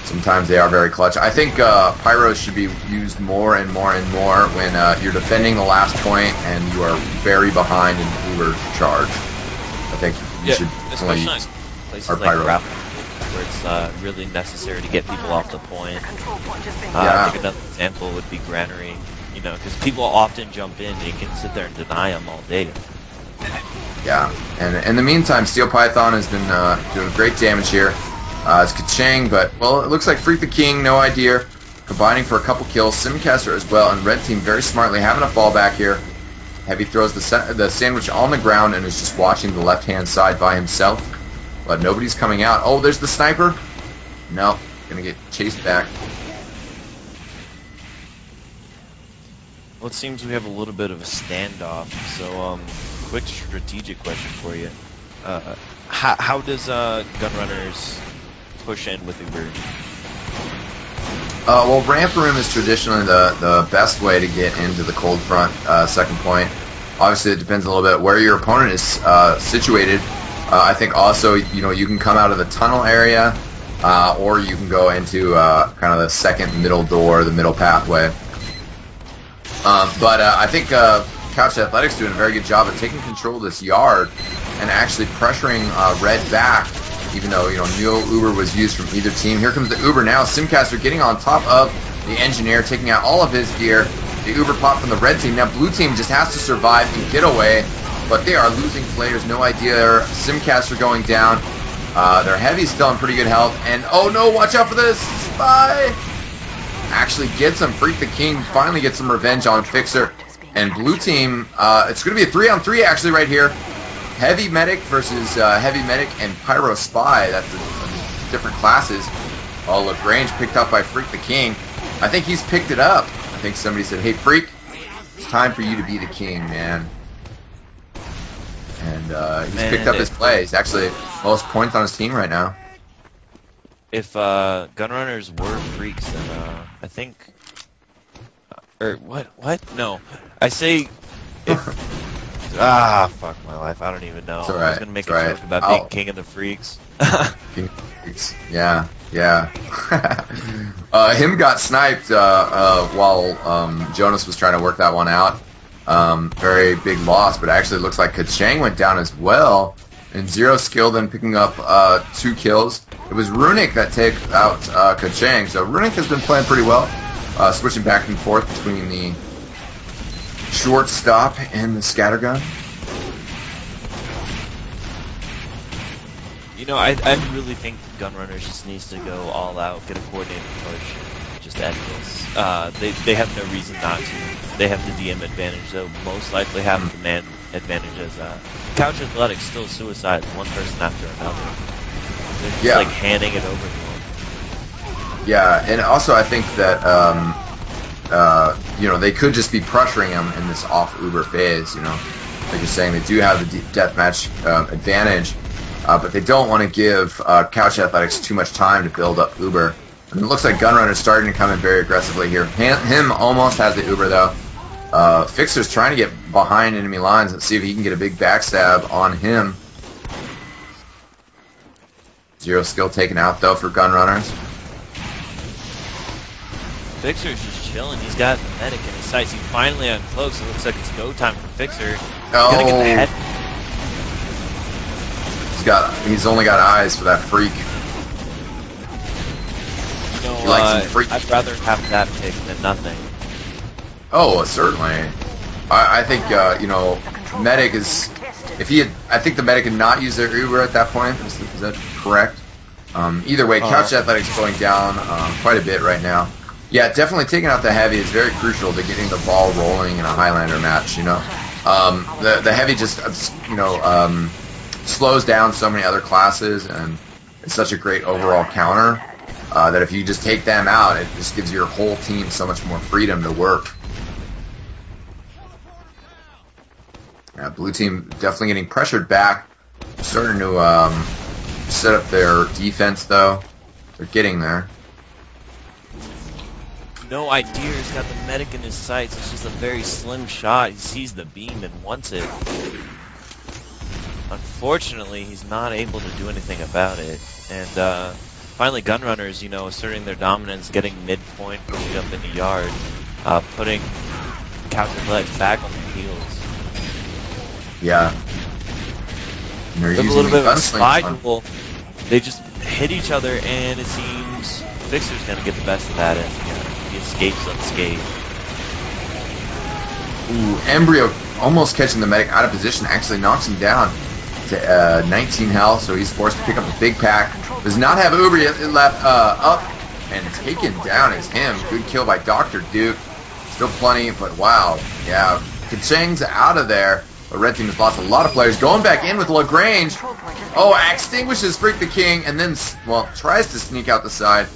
sometimes they are very clutch. I think Pyros should be used more and more and more when you're defending the last point and you are very behind in Uber charge. I think you should especially in places like Grapple, where it's really necessary to get people off the point. I think another example would be Granary, because people often jump in and you can sit there and deny them all day. Yeah, and in the meantime, Steel Python has been doing great damage here. It's Kachang, but, well, it looks like Freak the King, no idea, combining for a couple kills. Simcaster as well, and Red Team very smartly having a fallback here. Heavy throws the sandwich on the ground and is just watching the left-hand side by himself. But nobody's coming out. Oh, there's the sniper. No, gonna get chased back. Well, it seems we have a little bit of a standoff. So, quick strategic question for you. How does Gunrunners push in with Uber? Well, ramp room is traditionally the best way to get into the Coldfront second point. Obviously, it depends a little bit where your opponent is situated. I think also, you can come out of the tunnel area, or you can go into kind of the second middle door, the middle pathway. But I think Couch Athletics doing a very good job of taking control of this yard and actually pressuring Red back. Even though, no Uber was used from either team. Here comes the Uber now. Simcaster getting on top of the engineer, taking out all of his gear. The Uber pop from the red team. Now blue team just has to survive and get away. But they are losing players. No idea. Simcaster going down. Their heavy's still in pretty good health. And, oh no, watch out for this. Spy! Actually gets him. Freak the King finally gets some revenge on Fixer. And blue team, it's going to be a 3-on-3 actually right here. Heavy Medic versus Heavy Medic and Pyro Spy. That's different classes. Oh, LaGrange picked up by Freak the King. I think he's picked it up. I think somebody said, hey, Freak, it's time for you to be the king, man. And he's picked up his play. He's actually most points on his team right now. If Gunrunners were freaks, then I think... or what? No. I say... if... fuck my life. I don't even know. Right. I was going to make a joke about being king of the freaks. King of the freaks. Yeah. Him got sniped while Jonas was trying to work that one out. Very big loss, but actually looks like Kachang went down as well. And Zero Skill then picking up 2 kills. It was Runic that took out Kachang. So Runic has been playing pretty well. Switching back and forth between the shortstop and the scattergun. I really think Gunrunners just needs to go all out, get a coordinated push, and just end this. They have no reason not to. They have the DM advantage, though most likely have the man advantage as Couch Athletics still suicide one person after another. They're just like handing it over to them. Yeah, and also I think that they could just be pressuring him in this off Uber phase. Like you're saying, they do have the deathmatch advantage, but they don't want to give Couch Athletics too much time to build up Uber. And it looks like Gunrunner's starting to come in very aggressively here. Him almost has the Uber though. Fixer's trying to get behind enemy lines and see if he can get a big backstab on him. Zero Skill taken out though for Gunrunners. Fixer's just chilling. He's got the medic in his sights. He finally uncloaks. It looks like it's go time for Fixer. Oh. He's gonna get the head. he's only got eyes for that freak. You know, He likes some freak. I'd rather have that pick than nothing. Oh, certainly. I think you know, medic is. If he had, I think the medic had not used their Uber at that point. Is that correct? Either way, Couch Athletics going down quite a bit right now. Yeah, definitely taking out the heavy is very crucial to getting the ball rolling in a Highlander match. You know, the heavy just slows down so many other classes, and it's such a great overall counter that if you just take them out, it just gives your whole team so much more freedom to work. Yeah, blue team definitely getting pressured back. Starting to set up their defense, though. They're getting there. No idea. He's got the medic in his sights. It's just a very slim shot. He sees the beam and wants it. Unfortunately, he's not able to do anything about it. And finally, Gunrunners, you know, asserting their dominance, getting midpoint, pushing up in the yard, putting Couch Athletics back on their heels. Yeah. And they're With a using little bit of a gunsling spy fun. duel. They just hit each other, and it seems Fixer's going to get the best of that, and he escapes unscathed. Ooh, Embryo almost catching the medic out of position, actually knocks him down to 19 health, so he's forced to pick up a big pack. Does not have Uber yet left up, and taken down is him. Good kill by Dr. Duke. Still plenty, but wow. Yeah, Kacheng's out of there. The red team has lost a lot of players. Going back in with Lagrange. Oh, extinguishes Freak the King, and then, well, tries to sneak out the side.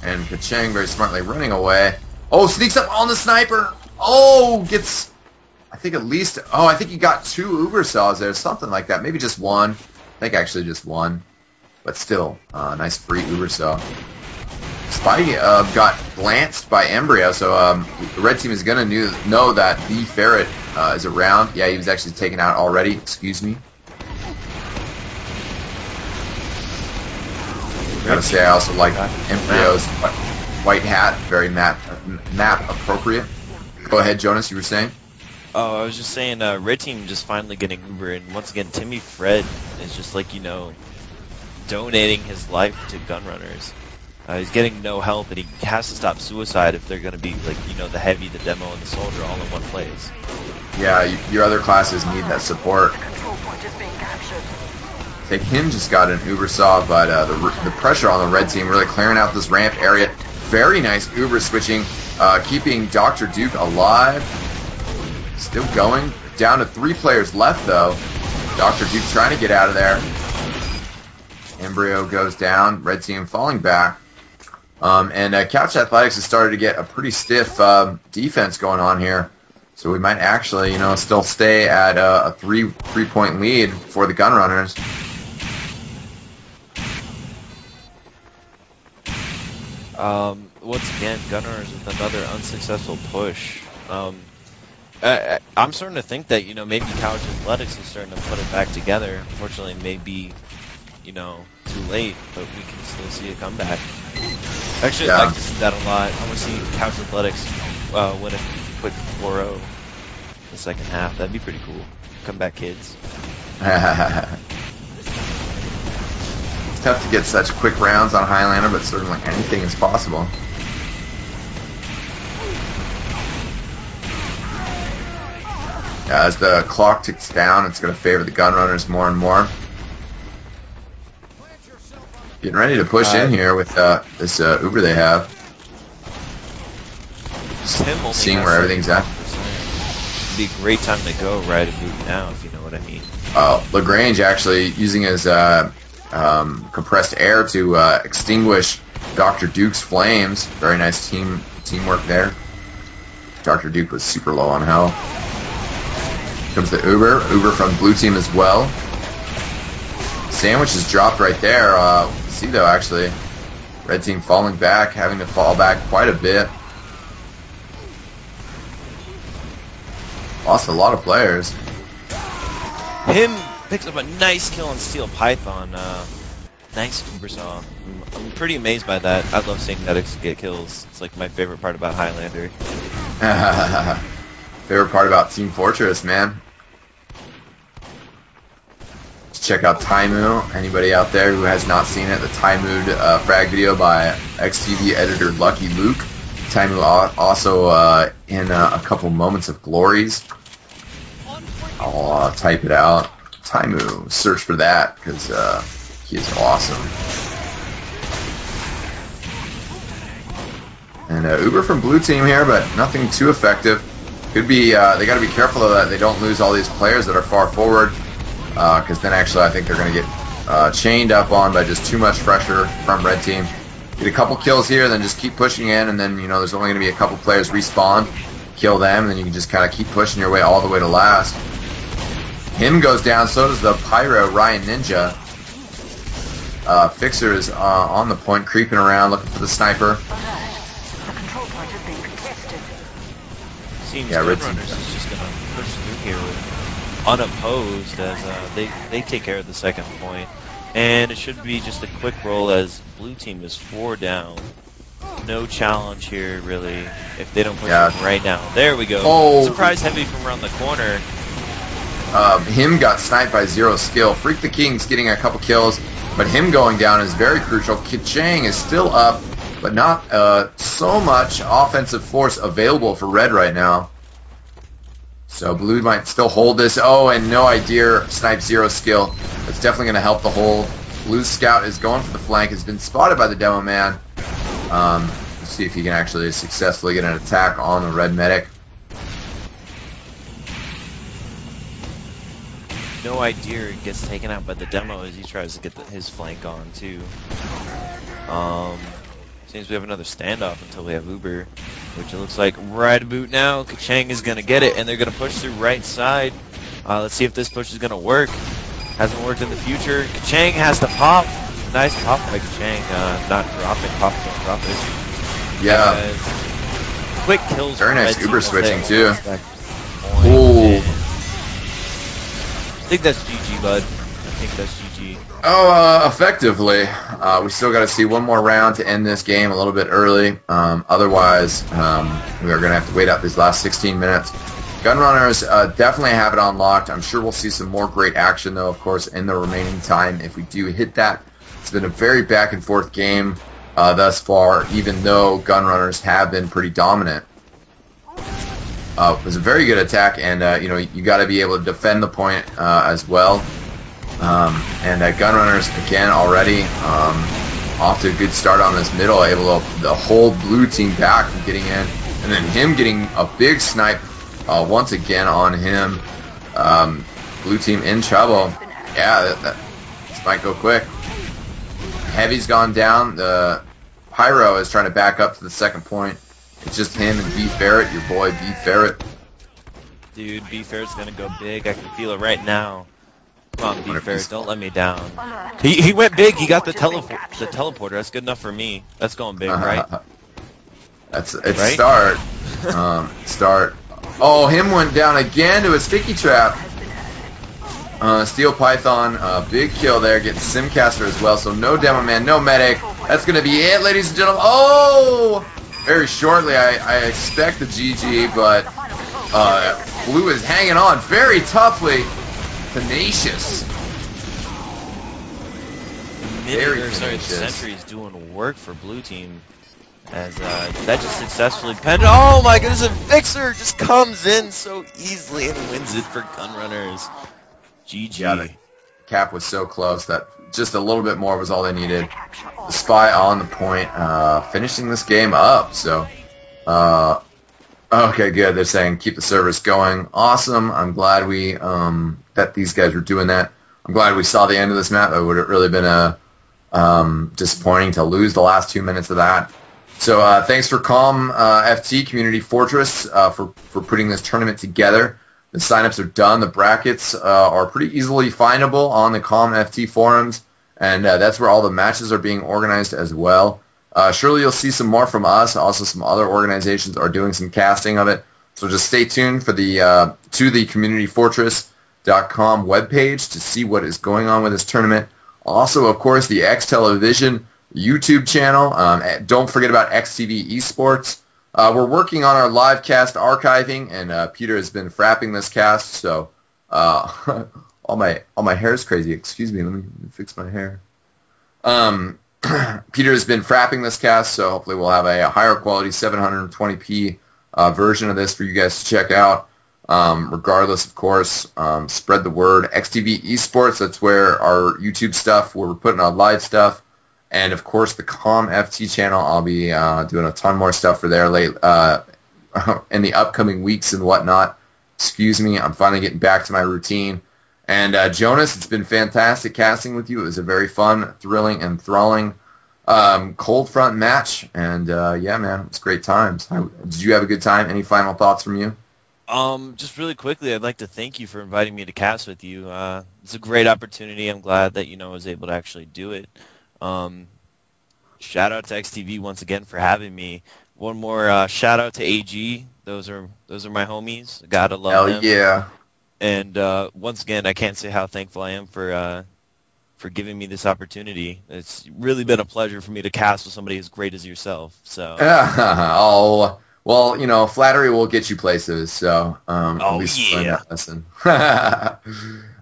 And Kacheng very smartly running away. Oh, sneaks up on the sniper. Oh, gets, I think at least, oh, I think he got 2 Uber saws there, something like that. Maybe just one. I think actually just one. But still, nice free Uber saw. Spy got glanced by Embryo, so the red team is going to know that the Ferret is around. Yeah, he was actually taken out already. Excuse me. Gotta say, I also like Embryo's white hat. Very map appropriate. Go ahead, Jonas, you were saying? Oh, I was just saying, red team just finally getting Uber, and once again, Timmy Fred is just like, you know, donating his life to Gunrunners. He's getting no help, and he has to stop suicide if they're going to be, like, you know, the heavy, the demo, and the soldier all in one place. Yeah, your other classes need that support. Take him just got an Uber saw, but the pressure on the red team really clearing out this ramp area. Very nice Uber switching, keeping Dr. Duke alive. Still going. Down to 3 players left, though. Dr. Duke trying to get out of there. Embryo goes down. Red team falling back. And Couch Athletics has started to get a pretty stiff defense going on here. So we might actually, you know, still stay at a three-point lead for the Gunrunners. Once again, Gunrunners with another unsuccessful push. I'm starting to think that, you know, maybe Couch Athletics is starting to put it back together. Unfortunately, maybe, you know, too late, but we can still see a comeback. Actually, I'd like to see that a lot. I want to see Couch Athletics win a quick 4-0 the second half. That'd be pretty cool. Comeback kids. It's tough to get such quick rounds on Highlander, but certainly anything is possible. As the clock ticks down, it's going to favor the Gunrunners more and more. Getting ready to push in here with this Uber they have. Seeing where everything's at. It'd be a great time to go right a move now, if you know what I mean. Lagrange actually using his compressed air to extinguish Dr. Duke's flames. Very nice teamwork there. Dr. Duke was super low on health. Comes the Uber from blue team as well. Sandwich is dropped right there. See though, actually, red team falling back, having to fall back quite a bit. Lost a lot of players. Him picks up a nice kill on Steel Python. Nice Uber saw. I'm pretty amazed by that. I love seeing medics get kills. It's like my favorite part about Highlander. Favorite part about Team Fortress, man. just check out Taimu. Anybody out there who has not seen it, the Taimu frag video by eXtv editor Lucky Luke. Taimu also in a couple moments of glories. I'll type it out. Taimu, search for that because he is awesome. And Uber from blue team here, but nothing too effective. Could be they got to be careful though that they don't lose all these players that are far forward, because then actually I think they're going to get chained up on by just too much pressure from red team. Get a couple kills here, then just keep pushing in, and then there's only going to be a couple players respawn, kill them, and then you can just kind of keep pushing your way all the way to last. Him goes down, so does the Pyro Ryan Ninja. Fixer is on the point, creeping around, looking for the sniper. The control point is being contested. Seems Yeah, Red Runners Team. is just going to push through here with unopposed as they take care of the second point. And it should be just a quick roll as blue team is 4 down. No challenge here, really, if they don't push it right now. There we go. Oh. Surprise heavy from around the corner. Him got sniped by 0 skill. Freak the King's getting a couple kills, but him going down is very crucial. Kichang is still up, but not so much offensive force available for red right now. So blue might still hold this. Oh, and no idea, snipe 0 skill. That's definitely going to help the hold. Blue's scout is going for the flank. Has been spotted by the demo man. Let's see if he can actually successfully get an attack on the red medic. No idea gets taken out by the demo as he tries to get his flank on too. Seems we have another standoff until we have Uber, which it looks like right about now. Kachang is going to get it, and they're going to push through right side. Let's see if this push is going to work. Hasn't worked in the future. Kachang has to pop. Nice pop by Kachang. Not dropping. Pop, don't drop it. Yeah. Quick kills. Very nice Red Uber team. switching too. Ooh. I think that's GG, bud. I think that's GG. Oh, effectively. We still got to see one more round to end this game a little bit early. Otherwise, we are going to have to wait out these last 16 minutes. Gunrunners definitely have it unlocked. I'm sure we'll see some more great action, though, of course, in the remaining time if we do hit that. It's been a very back-and-forth game thus far, even though Gunrunners have been pretty dominant. It was a very good attack, and you got to be able to defend the point as well. And Gunrunners again already off to a good start on this middle, able to hold blue team back from getting in, and then him getting a big snipe once again on him. Blue team in trouble. Yeah, this might go quick. Heavy's gone down. The Pyro is trying to back up to the second point. It's just him and B Ferret, your boy B Ferret. Dude, B Ferret's gonna go big. I can feel it right now. Come on, B Ferret, don't let me down. He went big. He got the teleporter. That's good enough for me. That's going big, right? It's Right? start. Start. Oh, him went down again to a sticky trap. Steel Python, big kill there, getting Simcaster as well. So no demo man, no medic. That's gonna be it, ladies and gentlemen. Oh! Very shortly, I expect the GG, but blue is hanging on very toughly. Tenacious. Very tenacious. Sentry's doing work for blue team. As that just successfully penned. Oh my goodness, a Fixer just comes in so easily and wins it for Gunrunners. GG. Yeah, the cap was so close that just a little bit more was all they needed. The Spy on the point, finishing this game up. So, okay, good. They're saying keep the service going. Awesome. I'm glad we that these guys were doing that. I'm glad we saw the end of this map. It would have really been disappointing to lose the last 2 minutes of that. So thanks for CommFT Community Fortress for putting this tournament together. The signups are done. The brackets are pretty easily findable on the CommFT forums, and that's where all the matches are being organized as well. Surely you'll see some more from us. Also, some other organizations are doing some casting of it. So just stay tuned for the to the communityfortress.com webpage to see what is going on with this tournament. Also, of course, the eXtelevision YouTube channel. Don't forget about eXtvESports. We're working on our live cast archiving, and Peter has been frapping this cast, so all my hair's crazy. Excuse me. Let me fix my hair. Peter has been frapping this cast, so hopefully we'll have a higher quality 720p version of this for you guys to check out. Regardless, of course, spread the word. eXtvESports, that's where our YouTube stuff, where we're putting out live stuff. And, of course, the CommFT channel, I'll be doing a ton more stuff for there in the upcoming weeks and whatnot. Excuse me, I'm finally getting back to my routine. And, Jonas, it's been fantastic casting with you. It was a very fun, thrilling, and enthralling Coldfront match. And, yeah, man, it was great times. Did you have a good time? Any final thoughts from you? Just really quickly, I'd like to thank you for inviting me to cast with you. It's a great opportunity. I'm glad that, I was able to actually do it. Shout out to eXtv once again for having me. One more shout out to AG. Those are my homies. Gotta love them. Hell yeah. And once again, I can't say how thankful I am for giving me this opportunity. It's really been a pleasure for me to cast with somebody as great as yourself. So. Oh. Well, flattery will get you places, so at least learn that lesson.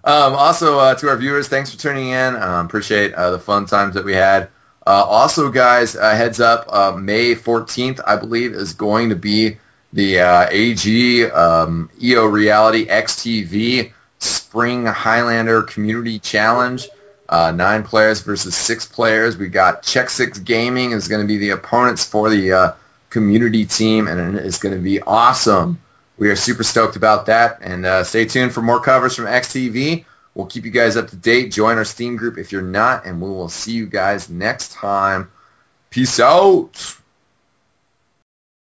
Also, to our viewers, thanks for tuning in. Appreciate the fun times that we had. Also, guys, heads up, May 14th, I believe, is going to be the AG EO Reality eXtv Spring Highlander Community Challenge. 9 players versus 6 players. We got Check 6 Gaming is going to be the opponents for the community team, and it's going to be awesome. We are super stoked about that, and stay tuned for more covers from eXtv. We'll keep you guys up to date. Join our Steam group if you're not, and we will see you guys next time. Peace out.